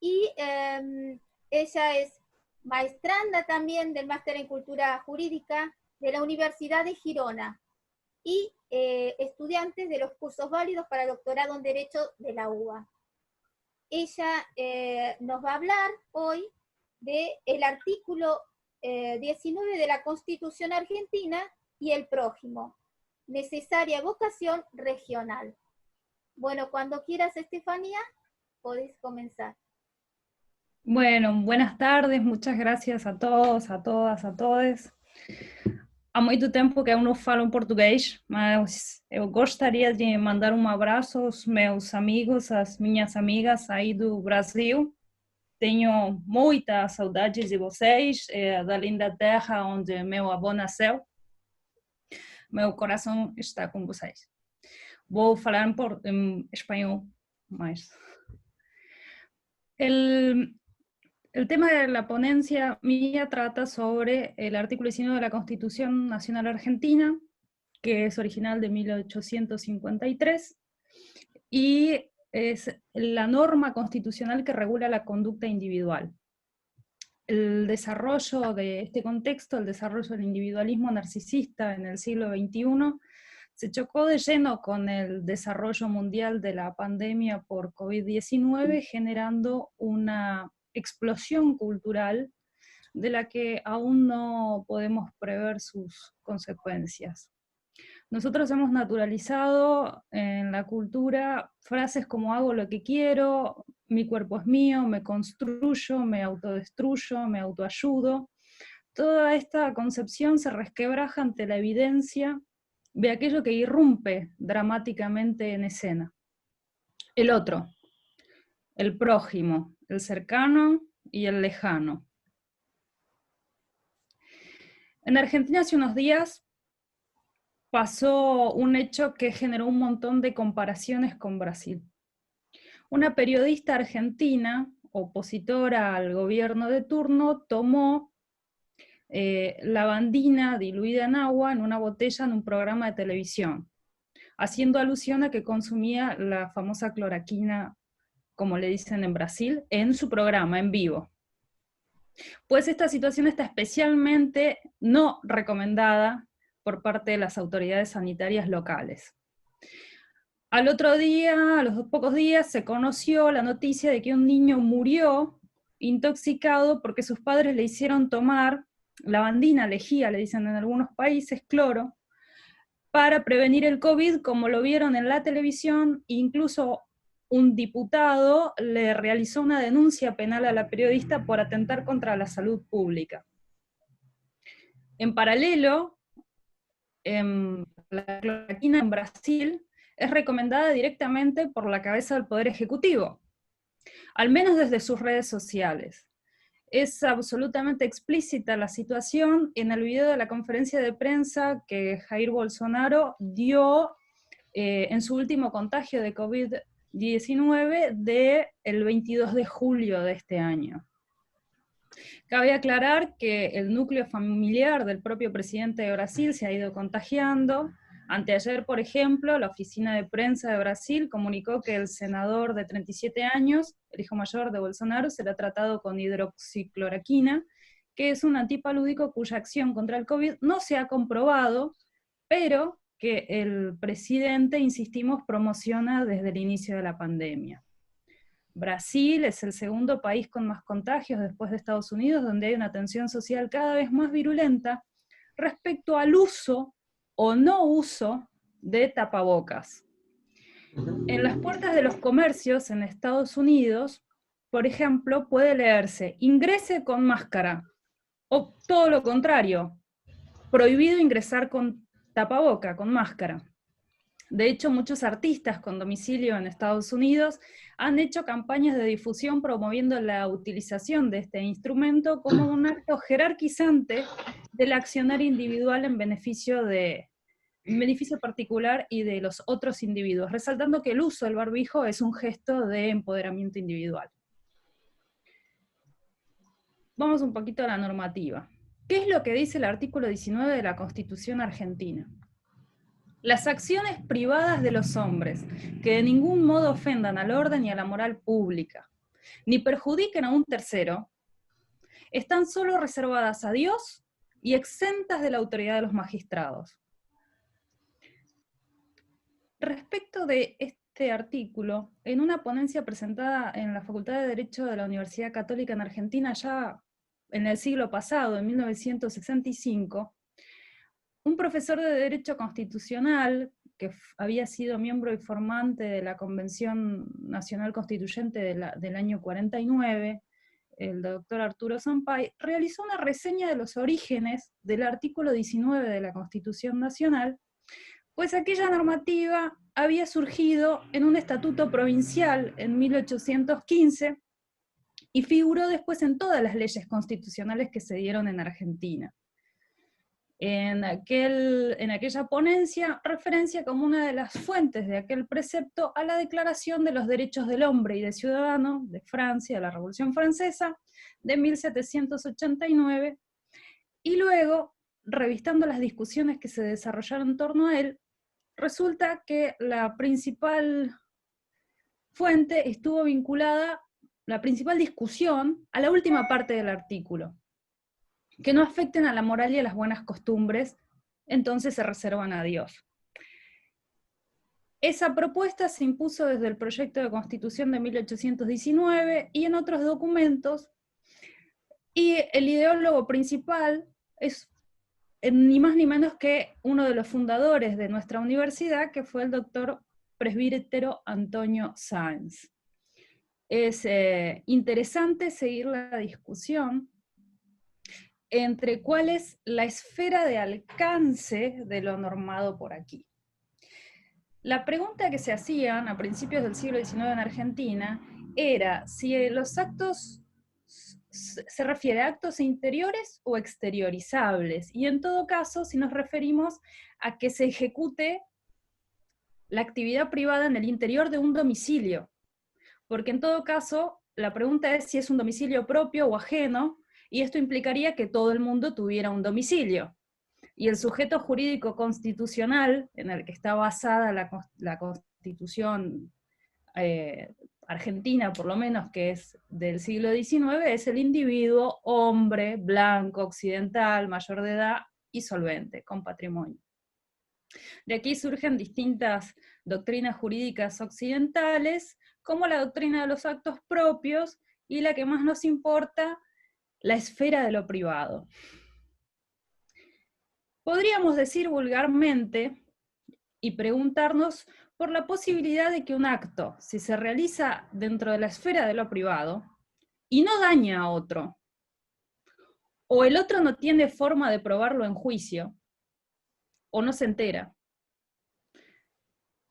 y ella es maestranda también del Máster en Cultura Jurídica de la Universidad de Girona y estudiantes de los cursos válidos para doctorado en Derecho de la UBA. Ella nos va a hablar hoy del artículo 19 de la Constitución Argentina y el prójimo, necesaria vocación regional. Bueno, cuando quieras, Estefanía, podés comenzar. Bueno, buenas tardes, muchas gracias a todos, a todas, a todos. Há muito tempo que eu não falo português, mas eu gostaria de mandar um abraço aos meus amigos, às minhas amigas aí do Brasil. Tenho muita saudade de vocês, da linda terra onde meu avô nasceu. Meu coração está com vocês. Vou falar em espanhol, mas... El tema de la ponencia mía trata sobre el artículo 19 de la Constitución Nacional Argentina, que es original de 1853, y es la norma constitucional que regula la conducta individual. El desarrollo de este contexto, el desarrollo del individualismo narcisista en el siglo XXI, se chocó de lleno con el desarrollo mundial de la pandemia por COVID-19, generando una explosión cultural de la que aún no podemos prever sus consecuencias. Nosotros hemos naturalizado en la cultura frases como hago lo que quiero, mi cuerpo es mío, me construyo, me autodestruyo, me autoayudo. Toda esta concepción se resquebraja ante la evidencia de aquello que irrumpe dramáticamente en escena. El otro, el prójimo, el cercano y el lejano. En Argentina hace unos días pasó un hecho que generó un montón de comparaciones con Brasil. Una periodista argentina, opositora al gobierno de turno, tomó lavandina diluida en agua en una botella en un programa de televisión, haciendo alusión a que consumía la famosa cloroquina, como le dicen en Brasil, en su programa, en vivo. Pues esta situación está especialmente no recomendada por parte de las autoridades sanitarias locales. Al otro día, a los pocos días, se conoció la noticia de que un niño murió intoxicado porque sus padres le hicieron tomar lavandina, lejía, le dicen en algunos países, cloro, para prevenir el COVID, como lo vieron en la televisión. Incluso un diputado le realizó una denuncia penal a la periodista por atentar contra la salud pública. En paralelo, la cloroquina en Brasil es recomendada directamente por la cabeza del Poder Ejecutivo, al menos desde sus redes sociales. Es absolutamente explícita la situación en el video de la conferencia de prensa que Jair Bolsonaro dio en su último contagio de COVID-19 del 22 de julio de este año. Cabe aclarar que el núcleo familiar del propio presidente de Brasil se ha ido contagiando. Anteayer, por ejemplo, la oficina de prensa de Brasil comunicó que el senador de 37 años, el hijo mayor de Bolsonaro, será tratado con hidroxicloroquina, que es un antipalúdico cuya acción contra el COVID no se ha comprobado, pero que el presidente, insistimos, promociona desde el inicio de la pandemia. Brasil es el segundo país con más contagios después de Estados Unidos, donde hay una tensión social cada vez más virulenta respecto al uso o no uso de tapabocas. En las puertas de los comercios en Estados Unidos, por ejemplo, puede leerse, ingrese con máscara, o todo lo contrario, prohibido ingresar con tapaboca, con máscara. De hecho, muchos artistas con domicilio en Estados Unidos han hecho campañas de difusión promoviendo la utilización de este instrumento como un acto jerarquizante del accionar individual en beneficio particular y de los otros individuos, resaltando que el uso del barbijo es un gesto de empoderamiento individual. Vamos un poquito a la normativa. ¿Qué es lo que dice el artículo 19 de la Constitución Argentina? Las acciones privadas de los hombres, que de ningún modo ofendan al orden y a la moral pública, ni perjudiquen a un tercero, están solo reservadas a Dios y exentas de la autoridad de los magistrados. Respecto de este artículo, en una ponencia presentada en la Facultad de Derecho de la Universidad Católica en Argentina ya en el siglo pasado, en 1965, un profesor de Derecho Constitucional, que había sido miembro y formante de la Convención Nacional Constituyente del año 49, el doctor Arturo Sampay, realizó una reseña de los orígenes del artículo 19 de la Constitución Nacional, pues aquella normativa había surgido en un estatuto provincial en 1815 y figuró después en todas las leyes constitucionales que se dieron en Argentina. En aquella ponencia, referencia como una de las fuentes de aquel precepto a la Declaración de los Derechos del Hombre y del Ciudadano de Francia, de la Revolución Francesa, de 1789, y luego, revistando las discusiones que se desarrollaron en torno a él, resulta que la principal fuente estuvo vinculada, la principal discusión, a la última parte del artículo, que no afecten a la moral y a las buenas costumbres, entonces se reservan a Dios. Esa propuesta se impuso desde el proyecto de Constitución de 1819 y en otros documentos, y el ideólogo principal es ni más ni menos que uno de los fundadores de nuestra universidad, que fue el doctor presbítero Antonio Sáenz. Es interesante seguir la discusión entre cuál es la esfera de alcance de lo normado por aquí. La pregunta que se hacían a principios del siglo XIX en Argentina era si los actos se refiere a actos interiores o exteriorizables, y en todo caso si nos referimos a que se ejecute la actividad privada en el interior de un domicilio, porque en todo caso la pregunta es si es un domicilio propio o ajeno, y esto implicaría que todo el mundo tuviera un domicilio. Y el sujeto jurídico constitucional, en el que está basada la Constitución argentina, por lo menos, que es del siglo XIX, es el individuo hombre, blanco, occidental, mayor de edad y solvente, con patrimonio. De aquí surgen distintas doctrinas jurídicas occidentales, como la doctrina de los actos propios, y la que más nos importa, la esfera de lo privado. Podríamos decir vulgarmente y preguntarnos por la posibilidad de que un acto, si se realiza dentro de la esfera de lo privado y no daña a otro, o el otro no tiene forma de probarlo en juicio, o no se entera,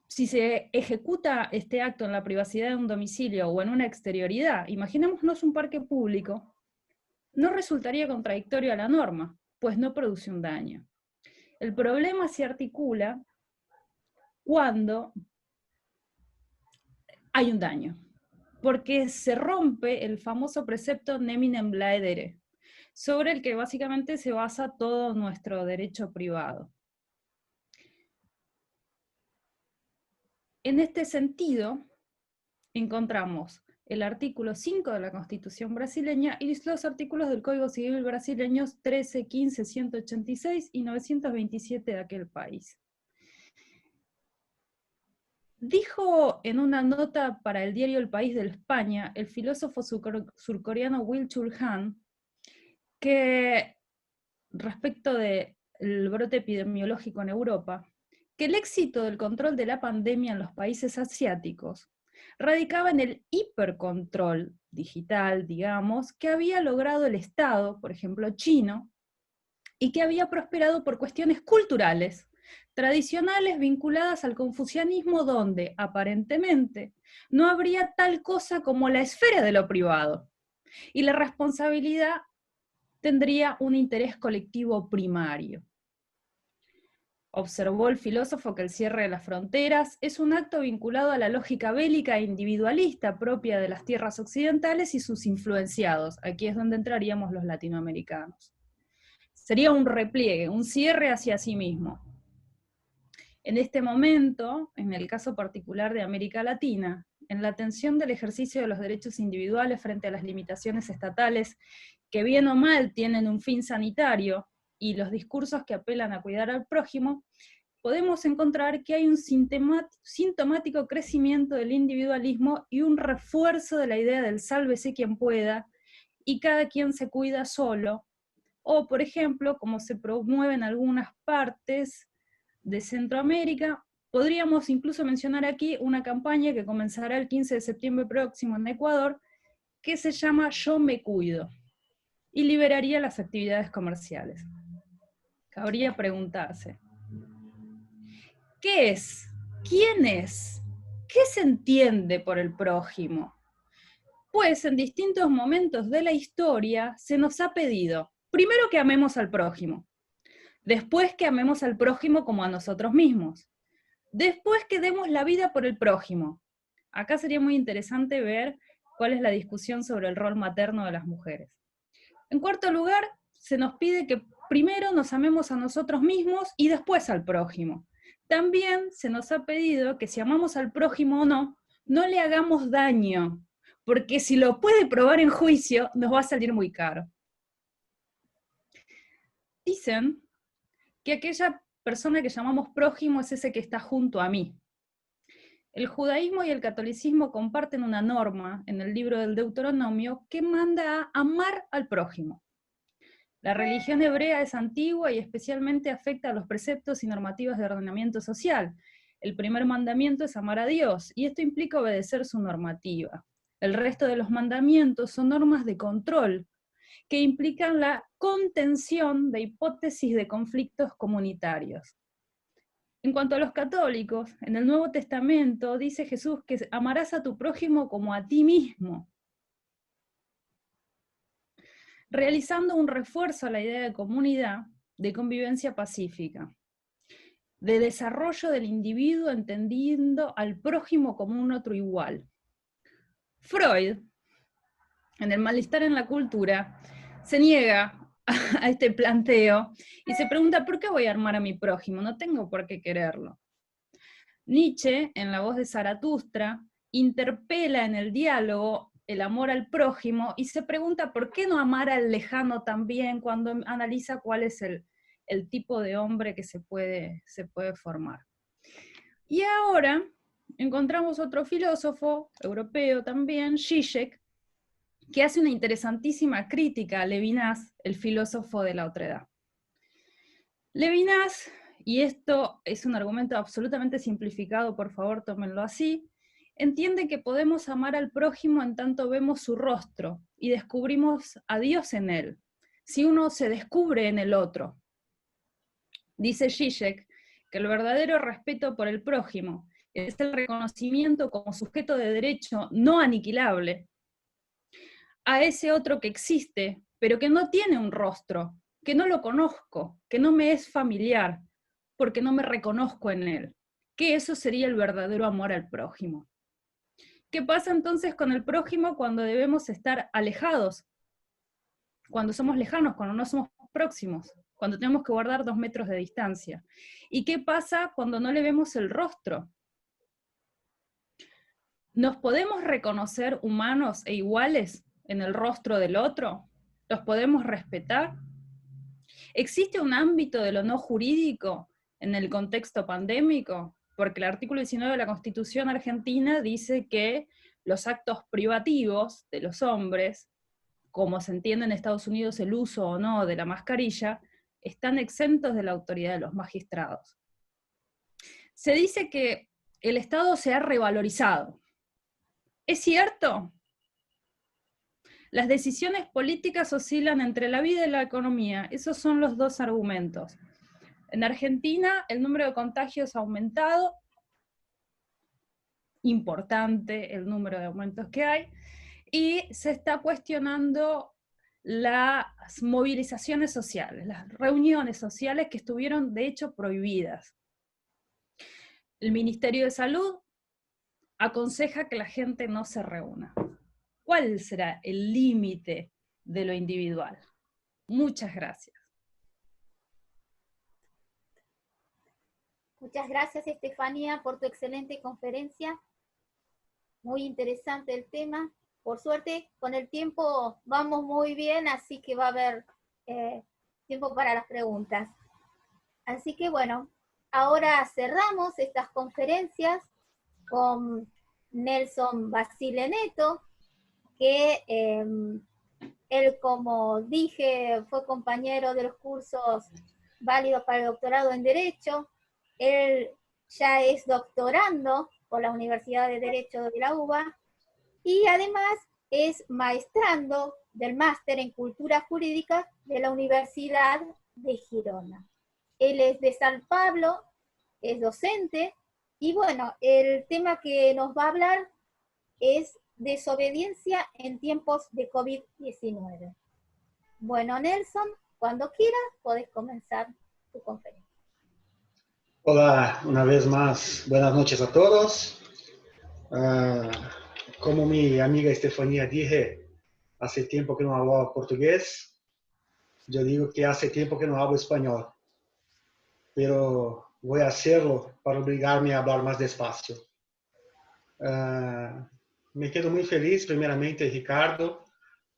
si se ejecuta este acto en la privacidad de un domicilio o en una exterioridad, imaginémonos un parque público, no resultaría contradictorio a la norma, pues no produce un daño. El problema se articula cuando hay un daño, porque se rompe el famoso precepto neminem laedere, sobre el que básicamente se basa todo nuestro derecho privado. En este sentido, encontramos el artículo 5 de la Constitución brasileña y los artículos del Código Civil brasileños 13, 15, 186 y 927 de aquel país. Dijo en una nota para el diario El País de España el filósofo surcoreano Will-Chul Han que, respecto del brote epidemiológico en Europa, que el éxito del control de la pandemia en los países asiáticos radicaba en el hipercontrol digital, digamos, que había logrado el Estado, por ejemplo chino, y que había prosperado por cuestiones culturales, tradicionales vinculadas al confucianismo, donde, aparentemente, no habría tal cosa como la esfera de lo privado, y la responsabilidad tendría un interés colectivo primario. Observó el filósofo que el cierre de las fronteras es un acto vinculado a la lógica bélica e individualista propia de las tierras occidentales y sus influenciados. Aquí es donde entraríamos los latinoamericanos. Sería un repliegue, un cierre hacia sí mismo. En este momento, en el caso particular de América Latina, en la atención del ejercicio de los derechos individuales frente a las limitaciones estatales, que bien o mal tienen un fin sanitario, y los discursos que apelan a cuidar al prójimo, podemos encontrar que hay un sintomático crecimiento del individualismo y un refuerzo de la idea del sálvese quien pueda, y cada quien se cuida solo, o por ejemplo, como se promueve en algunas partes de Centroamérica, podríamos incluso mencionar aquí una campaña que comenzará el 15 de septiembre próximo en Ecuador, que se llama Yo me cuido, y liberaría las actividades comerciales. Cabría preguntarse, ¿qué es? ¿Quién es? ¿Qué se entiende por el prójimo? Pues en distintos momentos de la historia se nos ha pedido, primero que amemos al prójimo, después que amemos al prójimo como a nosotros mismos, después que demos la vida por el prójimo. Acá sería muy interesante ver cuál es la discusión sobre el rol materno de las mujeres. En cuarto lugar, se nos pide que primero nos amemos a nosotros mismos y después al prójimo. También se nos ha pedido que si amamos al prójimo o no, no le hagamos daño, porque si lo puede probar en juicio, nos va a salir muy caro. Dicen que aquella persona que llamamos prójimo es ese que está junto a mí. El judaísmo y el catolicismo comparten una norma en el libro del Deuteronomio que manda a amar al prójimo. La religión hebrea es antigua y especialmente afecta a los preceptos y normativas de ordenamiento social. El primer mandamiento es amar a Dios, y esto implica obedecer su normativa. El resto de los mandamientos son normas de control, que implican la contención de hipótesis de conflictos comunitarios. En cuanto a los católicos, en el Nuevo Testamento dice Jesús que amarás a tu prójimo como a ti mismo, realizando un refuerzo a la idea de comunidad, de convivencia pacífica, de desarrollo del individuo entendiendo al prójimo como un otro igual. Freud, en El malestar en la cultura, se niega a este planteo y se pregunta, ¿por qué voy a amar a mi prójimo? No tengo por qué quererlo. Nietzsche, en La voz de Zaratustra, interpela en el diálogo el amor al prójimo y se pregunta por qué no amar al lejano también cuando analiza cuál es el tipo de hombre que se puede formar. Y ahora encontramos otro filósofo europeo también, Zizek, que hace una interesantísima crítica a Levinas, el filósofo de la otredad. Levinas, y esto es un argumento absolutamente simplificado, por favor tómenlo así, entiende que podemos amar al prójimo en tanto vemos su rostro y descubrimos a Dios en él, si uno se descubre en el otro. Dice Zizek que el verdadero respeto por el prójimo es el reconocimiento como sujeto de derecho no aniquilable a ese otro que existe, pero que no tiene un rostro, que no lo conozco, que no me es familiar, porque no me reconozco en él. Que eso sería el verdadero amor al prójimo. ¿Qué pasa entonces con el prójimo cuando debemos estar alejados? Cuando somos lejanos, cuando no somos próximos, cuando tenemos que guardar 2 metros de distancia. ¿Y qué pasa cuando no le vemos el rostro? ¿Nos podemos reconocer humanos e iguales en el rostro del otro? ¿Los podemos respetar? ¿Existe un ámbito de lo no jurídico en el contexto pandémico? Porque el artículo 19 de la Constitución argentina dice que los actos privativos de los hombres, como se entiende en Estados Unidos el uso o no de la mascarilla, están exentos de la autoridad de los magistrados. Se dice que el Estado se ha revalorizado. ¿Es cierto? Las decisiones políticas oscilan entre la vida y la economía. Esos son los 2 argumentos. En Argentina el número de contagios ha aumentado, importante el número de aumentos que hay, y se está cuestionando las movilizaciones sociales, las reuniones sociales que estuvieron de hecho prohibidas. El Ministerio de Salud aconseja que la gente no se reúna. ¿Cuál será el límite de lo individual? Muchas gracias. Muchas gracias, Estefanía, por tu excelente conferencia. Muy interesante el tema. Por suerte, con el tiempo vamos muy bien, así que va a haber tiempo para las preguntas. Así que bueno, ahora cerramos estas conferencias con Nelson Basile Neto, que él, como dije, fue compañero de los cursos válidos para el doctorado en Derecho. Él ya es doctorando por la Universidad de Derecho de la UBA y además es maestrando del máster en Cultura Jurídica de la Universidad de Girona. Él es de San Pablo, es docente y bueno, el tema que nos va a hablar es desobediencia en tiempos de COVID-19. Bueno, Nelson, cuando quieras podés comenzar tu conferencia. Hola, una vez más, buenas noches a todos. Como mi amiga Estefanía dije, hace tiempo que no hablaba portugués. Yo digo que hace tiempo que no hablo español, pero voy a hacerlo para obligarme a hablar más despacio. Me quedo muy feliz, primeramente, Ricardo,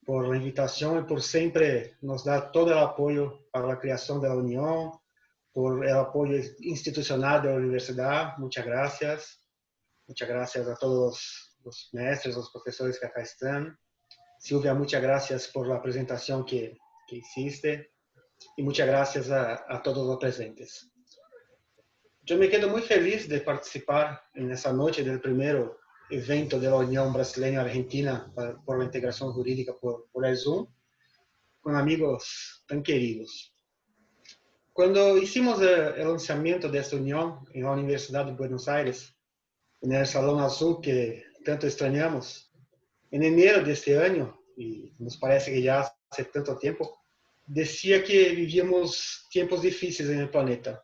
por la invitación y por siempre nos dar todo el apoyo para la creación de la Unión, por el apoyo institucional de la universidad. Muchas gracias. Muchas gracias a todos los maestros, los profesores que acá están. Silvia, muchas gracias por la presentación que hiciste y muchas gracias a todos los presentes. Yo me quedo muy feliz de participar en esa noche del primer evento de la Unión Brasileña-Argentina por la integración jurídica por el Zoom, con amigos tan queridos. Cuando hicimos el lanzamiento de esta unión en la Universidad de Buenos Aires, en el Salón Azul que tanto extrañamos, en enero de este año, y nos parece que ya hace tanto tiempo, decía que vivíamos tiempos difíciles en el planeta.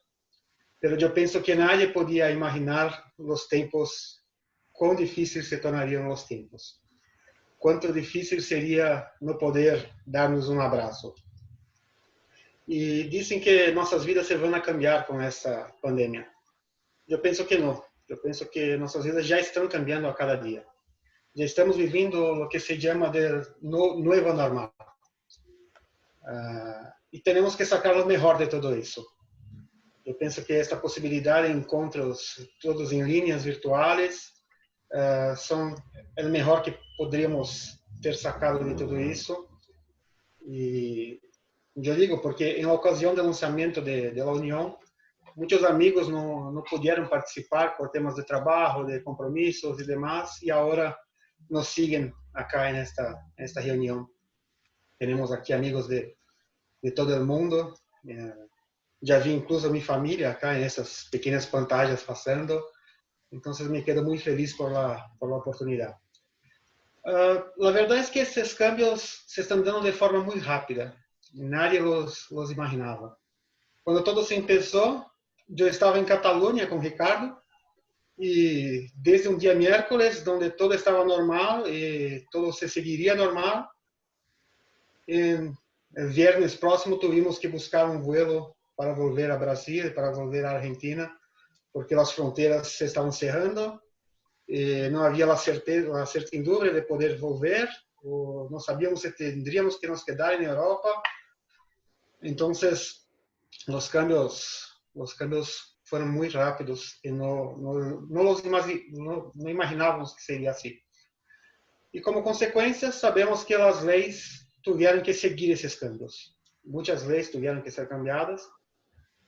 Pero yo pienso que nadie podía imaginar los tiempos, cuán difíciles se tornarían los tiempos. Cuánto difícil sería no poder darnos un abrazo. Y dicen que nuestras vidas se van a cambiar con esta pandemia. Yo pienso que no. Yo pienso que nuestras vidas ya están cambiando a cada día. Ya estamos viviendo lo que se llama de nueva normal. Y tenemos que sacar lo mejor de todo eso. Yo pienso que esta posibilidad de encuentros todos en líneas virtuales son el mejor que podríamos ter sacado de todo eso. Y yo digo, porque en la ocasión del lanzamiento de la Unión, muchos amigos no pudieron participar por temas de trabajo, de compromisos y demás, y ahora nos siguen acá en esta reunión. Tenemos aquí amigos de todo el mundo. Ya vi incluso a mi familia acá en esas pequeñas pantallas pasando. Entonces me quedo muy feliz por la oportunidad. La verdad es que estos cambios se están dando de forma muy rápida. Nadie los imaginaba. Cuando todo se empezó, yo estaba en Cataluña con Ricardo y desde un día miércoles donde todo estaba normal y todo se seguiría normal, el viernes próximo tuvimos que buscar un vuelo para volver a Brasil, para volver a Argentina, porque las fronteras se estaban cerrando, no había la certidumbre de poder volver, o no sabíamos si tendríamos que nos quedar en Europa. Entonces, los cambios fueron muy rápidos y no imaginábamos que sería así. Y como consecuencia, sabemos que las leyes tuvieron que seguir esos cambios. Muchas leyes tuvieron que ser cambiadas.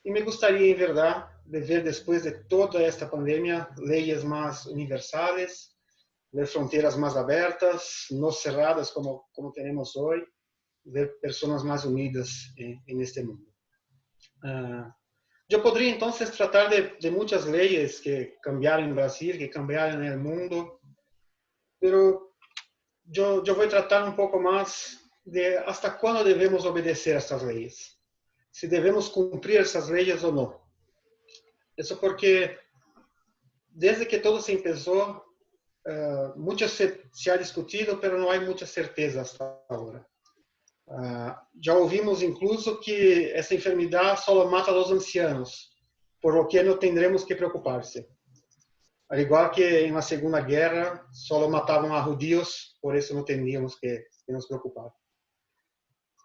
Y me gustaría, en verdad, de ver después de toda esta pandemia, leyes más universales, ver fronteras más abiertas, no cerradas como tenemos hoy, ver personas más unidas en este mundo. Yo podría entonces tratar de muchas leyes que cambiaron en Brasil, que cambiaron en el mundo, pero yo voy a tratar un poco más de hasta cuándo debemos obedecer a estas leyes, si debemos cumplir esas leyes o no. Eso porque desde que todo se empezó, mucho se ha discutido, pero no hay mucha certeza hasta ahora. Ya ouvimos incluso que essa enfermidade só mata os ancianos, por lo que no tendremos que preocuparse. Al igual que en la Segunda Guerra, solo mataban a judíos, por eso no tendríamos que nos preocupar.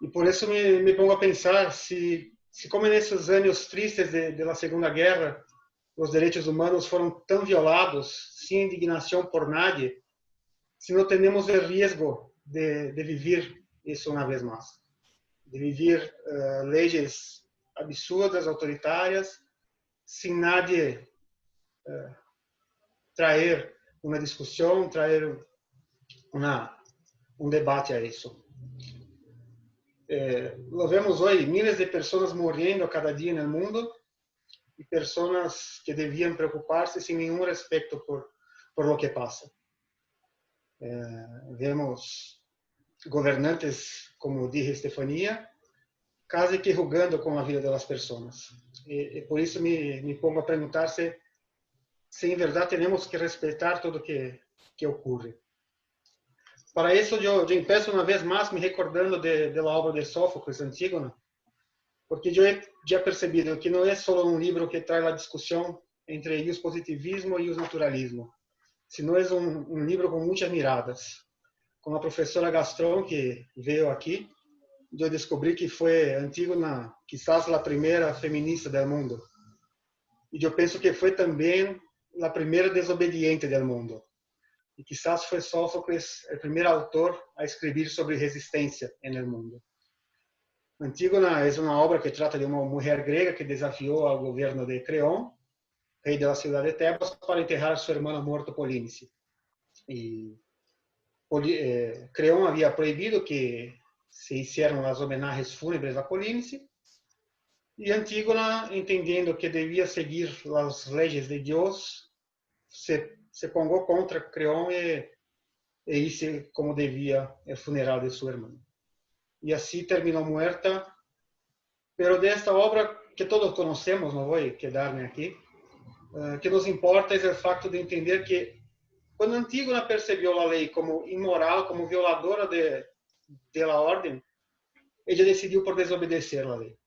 Y por eso me pongo a pensar si como en esos años tristes de la Segunda Guerra, los derechos humanos fueron tan violados, sin indignación por nadie, si no tenemos el riesgo de vivir eso una vez más, de vivir leyes absurdas, autoritarias, sin nadie traer una discusión, traer un debate a eso. Lo vemos hoy, miles de personas muriendo cada día en el mundo y personas que debían preocuparse sin ningún respeto por lo que pasa. Vemos gobernantes, como dije Estefanía, casi que jugando con la vida de las personas. Por eso me pongo a preguntarse si en verdad tenemos que respetar todo lo que ocurre. Para eso yo empiezo una vez más me recordando de la obra de Sófocles, Antígona, porque yo he ya percebido que no es solo un libro que trae la discusión entre el positivismo y el naturalismo, sino es un libro con muchas miradas. Con la profesora Gastrón, que veo aquí, yo descubrí que fue Antígona quizás la primera feminista del mundo. Y yo pienso que fue también la primera desobediente del mundo. Y quizás fue Sófocles el primer autor a escribir sobre resistencia en el mundo. Antígona es una obra que trata de una mujer griega que desafió al gobierno de Creón, rey de la ciudad de Tebas, para enterrar a su hermano muerto Polínice. Y Creón había prohibido que se hicieran las homenajes fúnebres a Polínice, y Antígona, entendiendo que debía seguir las leyes de Dios, se pongó contra Creón e hizo como debía el funeral de su hermano. Y así terminó muerta. Pero de esta obra, que todos conocemos, no voy a quedarme aquí, que nos importa es el facto de entender que cuando Antígona percibió la ley como inmoral, como violadora de la orden, ella decidió por desobedecer la ley.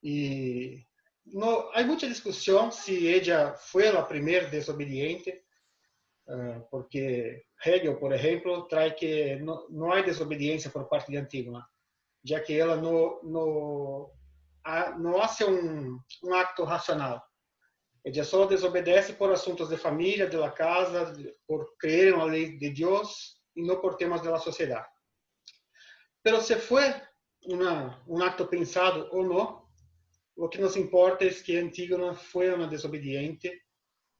Y no, hay mucha discusión si ella fue la primera desobediente, porque Hegel, por ejemplo, trae que no hay desobediencia por parte de Antígona, ya que ella no hace un acto racional. Ella solo desobedece por asuntos de familia, de la casa, por creer en la ley de Dios y no por temas de la sociedad. Pero si fue un acto pensado o no, lo que nos importa es que Antígona fue una desobediente,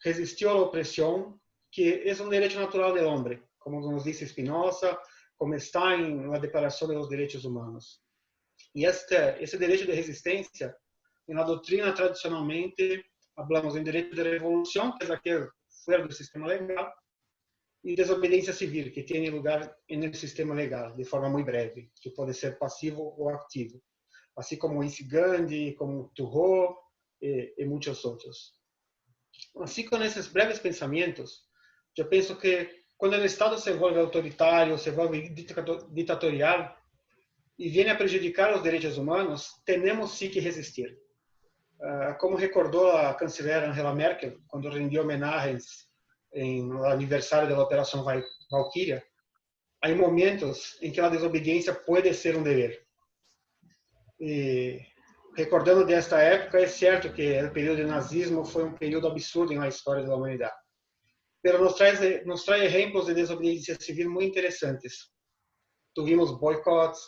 resistió a la opresión, que es un derecho natural del hombre, como nos dice Spinoza, como está en la Declaración de los Derechos Humanos. Y ese derecho de resistencia, en la doctrina tradicionalmente, hablamos en derecho de revolución, que es aquel fuera del sistema legal, y desobediencia civil, que tiene lugar en el sistema legal, de forma muy breve, que puede ser pasivo o activo, así como Issy Gandhi, como Thoreau y muchos otros. Así, con esos breves pensamientos, yo pienso que cuando el Estado se vuelve autoritario, se vuelve dictatorial y viene a prejudicar los derechos humanos, tenemos sí que resistir. Como recordou a chanceler Angela Merkel, quando rendiu homenagens no aniversário da Operação Valkyria, há momentos em que a desobediência pode ser um dever. E, recordando desta época, é certo que o período do nazismo foi um período absurdo na história da humanidade. Mas nos traz exemplos de desobediência civil muito interessantes. Tuvimos boicotes,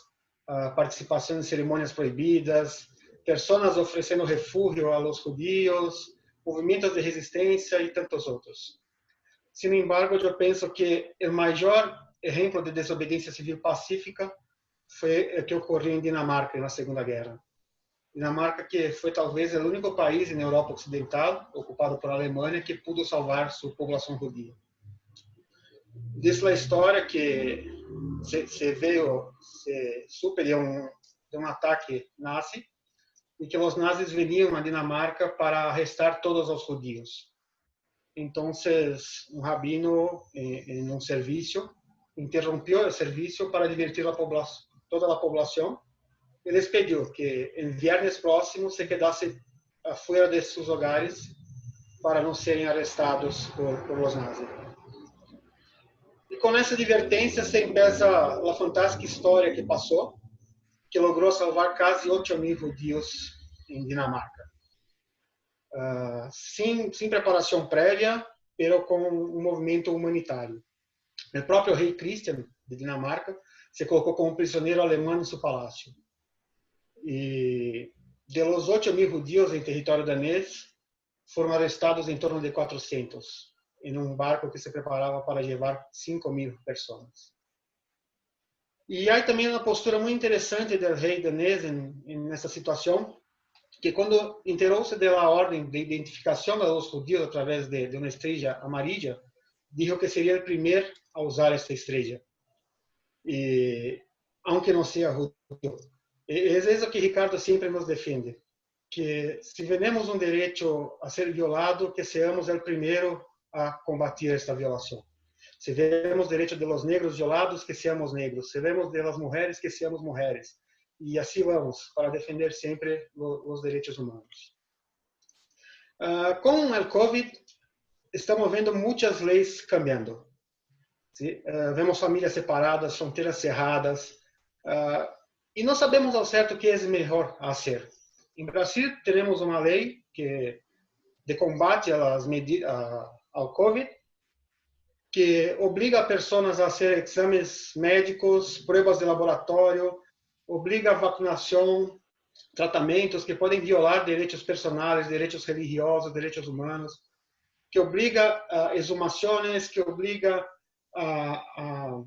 participação em cerimônias proibidas, pessoas oferecendo refúgio a los judíos, movimentos de resistência e tantos outros. Sin embargo, eu penso que o maior exemplo de desobediência civil pacífica foi o que ocorreu em Dinamarca na Segunda Guerra. Dinamarca, que foi talvez o único país na Europa Ocidental, ocupado por Alemanha, que pudo salvar sua população judia. Diz a história que se supe de um ataque nazi, e que os nazis veniam a Dinamarca para arrestar todos os judíos. Então, um rabino, em um serviço, interrompeu o serviço para divertir toda a população. Ele pediu que, em viernes próximo, se quedasse afuera de sus hogares para não serem arrestados por los nazis. E com essa advertência se empieza a fantástica história que passou, que logrou salvar quase 8.000 judíos em Dinamarca. Sem preparação prévia, mas com um movimento humanitário. O próprio rei Christian de Dinamarca se colocou como prisioneiro alemão em seu palácio. E de los 8.000 judíos em território danês, foram arrestados em torno de 400, em um barco que se preparava para levar 5.000 pessoas. E há também uma postura muito interessante do rei danês nessa situação, que quando enterou-se da ordem de identificação dos judíos através de uma estrela amarilla, disse que seria o primeiro a usar esta estrela. E, aunque não seja judío, é isso que Ricardo sempre nos defende, que se vemos um direito a ser violado, que seamos o primeiro a combater esta violação. Se vemos direito de los negros violados, que seamos negros. Se vemos de las mulheres, que seamos mulheres. E assim vamos, para defender sempre os direitos humanos. Com o Covid, estamos vendo muitas leis cambiando. Vemos famílias separadas, fronteiras cerradas, e não sabemos ao certo o que é melhor a ser. Em Brasil, temos uma lei de combate ao Covid, que obriga a pessoas a fazer exames médicos, provas de laboratório, obriga a vacinação, tratamentos que podem violar direitos personais, direitos religiosos, direitos humanos, que obriga a exumações, que obriga a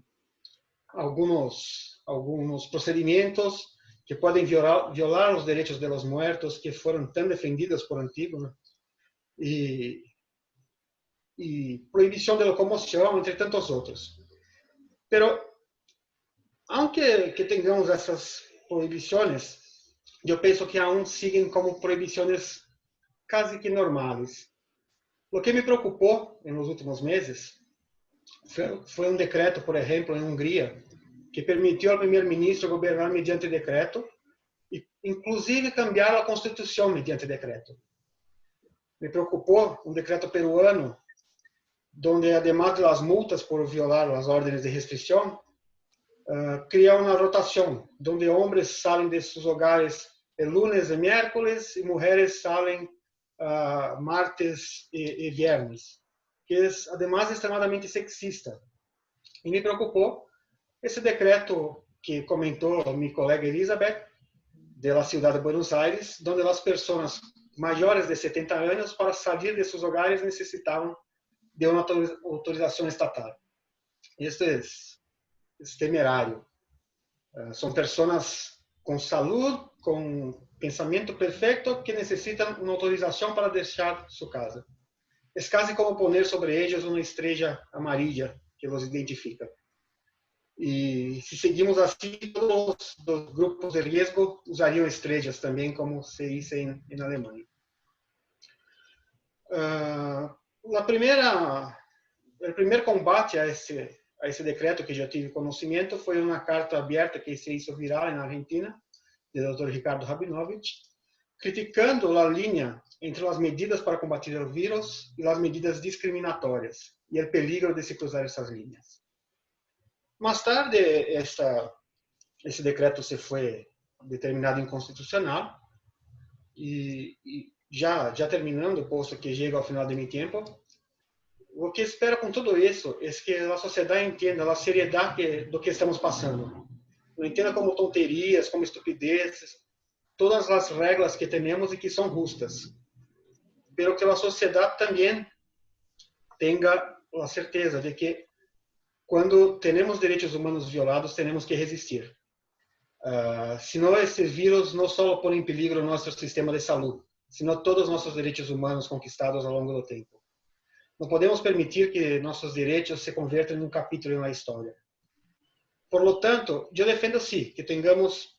alguns procedimentos que podem violar os direitos dos mortos que foram tão defendidos por Antígona, e proibição de locomoção, entre tantos outros. Pero, aunque tenhamos essas proibições, eu penso que aún siguen como proibições quase que normais. O que me preocupou nos últimos meses foi um decreto, por exemplo, em Hungria, que permitiu ao primeiro-ministro governar mediante decreto e, inclusive, cambiar a Constituição mediante decreto. Me preocupou um decreto peruano, onde, además das multas por violar as ordens de restrição, cria uma rotação, onde homens saem de seus hogares el lunes e miércoles e mulheres saem martes e viernes, que é, además, extremadamente sexista. E me preocupou esse decreto que comentou minha colega Elizabeth, da cidade de Buenos Aires, onde as pessoas maiores de 70 anos, para sair de seus hogares, necessitavam de uma autorização estatal. Isso é temerário. São pessoas com saúde, com pensamento perfeito, que necessitam uma autorização para deixar sua casa. É quase como poner sobre eles uma estrela amarilla que os identifica. E se seguimos assim, todos os grupos de risco usariam estrelas também, como se diz em Alemanha. O primeiro combate a esse decreto que já tive conhecimento foi uma carta aberta que se hizo viral na Argentina, do Dr. Ricardo Rabinovich, criticando a linha entre as medidas para combater o vírus e as medidas discriminatórias e o peligro de se cruzar essas linhas. Mais tarde, esse decreto se foi determinado inconstitucional e já terminando, posto que chega ao final de meu tempo, o que espero com tudo isso é que a sociedade entenda a seriedade do que estamos passando. Não entenda como tonterias, como estupidezes, todas as regras que temos e que são justas. Pero que a sociedade também tenha a certeza de que quando temos direitos humanos violados, temos que resistir. Senão, esses vírus não só põem em perigo o nosso sistema de saúde, senão todos os nossos direitos humanos conquistados ao longo do tempo. Não podemos permitir que nossos direitos se convertam em um capítulo na história. Por lo tanto, eu defendo sim que tenhamos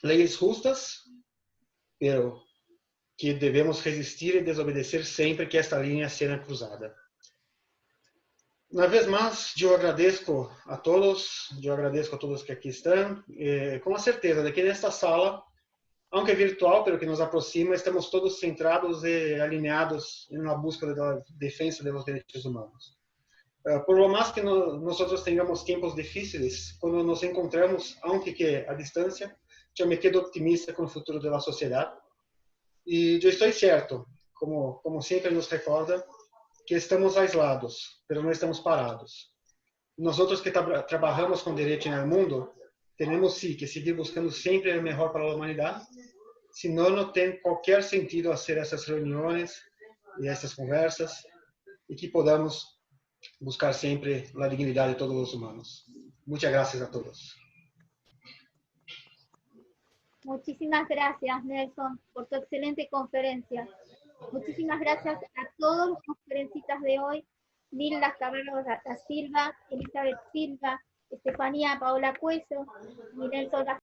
leis justas, pero que devemos resistir e desobedecer sempre que esta linha seja cruzada. Uma vez mais, eu agradeço a todos que aqui estão, com a certeza de que nesta sala aunque virtual, pero que nos aproxima, estamos todos centrados y alineados en la búsqueda de la defensa de los derechos humanos. Por lo más que nosotros tengamos tiempos difíciles, cuando nos encontramos, aunque que a distancia, yo me quedo optimista con el futuro de la sociedad. Y yo estoy cierto, como siempre nos recuerda, que estamos aislados, pero no estamos parados. Nosotros que trabajamos con derecho en el mundo, tenemos sí que seguir buscando siempre el mejor para la humanidad, si no, no tiene cualquier sentido hacer esas reuniones y estas conversas, y que podamos buscar siempre la dignidad de todos los humanos. Muchas gracias a todos. Muchísimas gracias, Nelson, por tu excelente conferencia. Muchísimas gracias a todos los conferencistas de hoy, Nilda Cabrera da Silva, Elizabeth Silva, Estefanía Paola Cuello y Nelson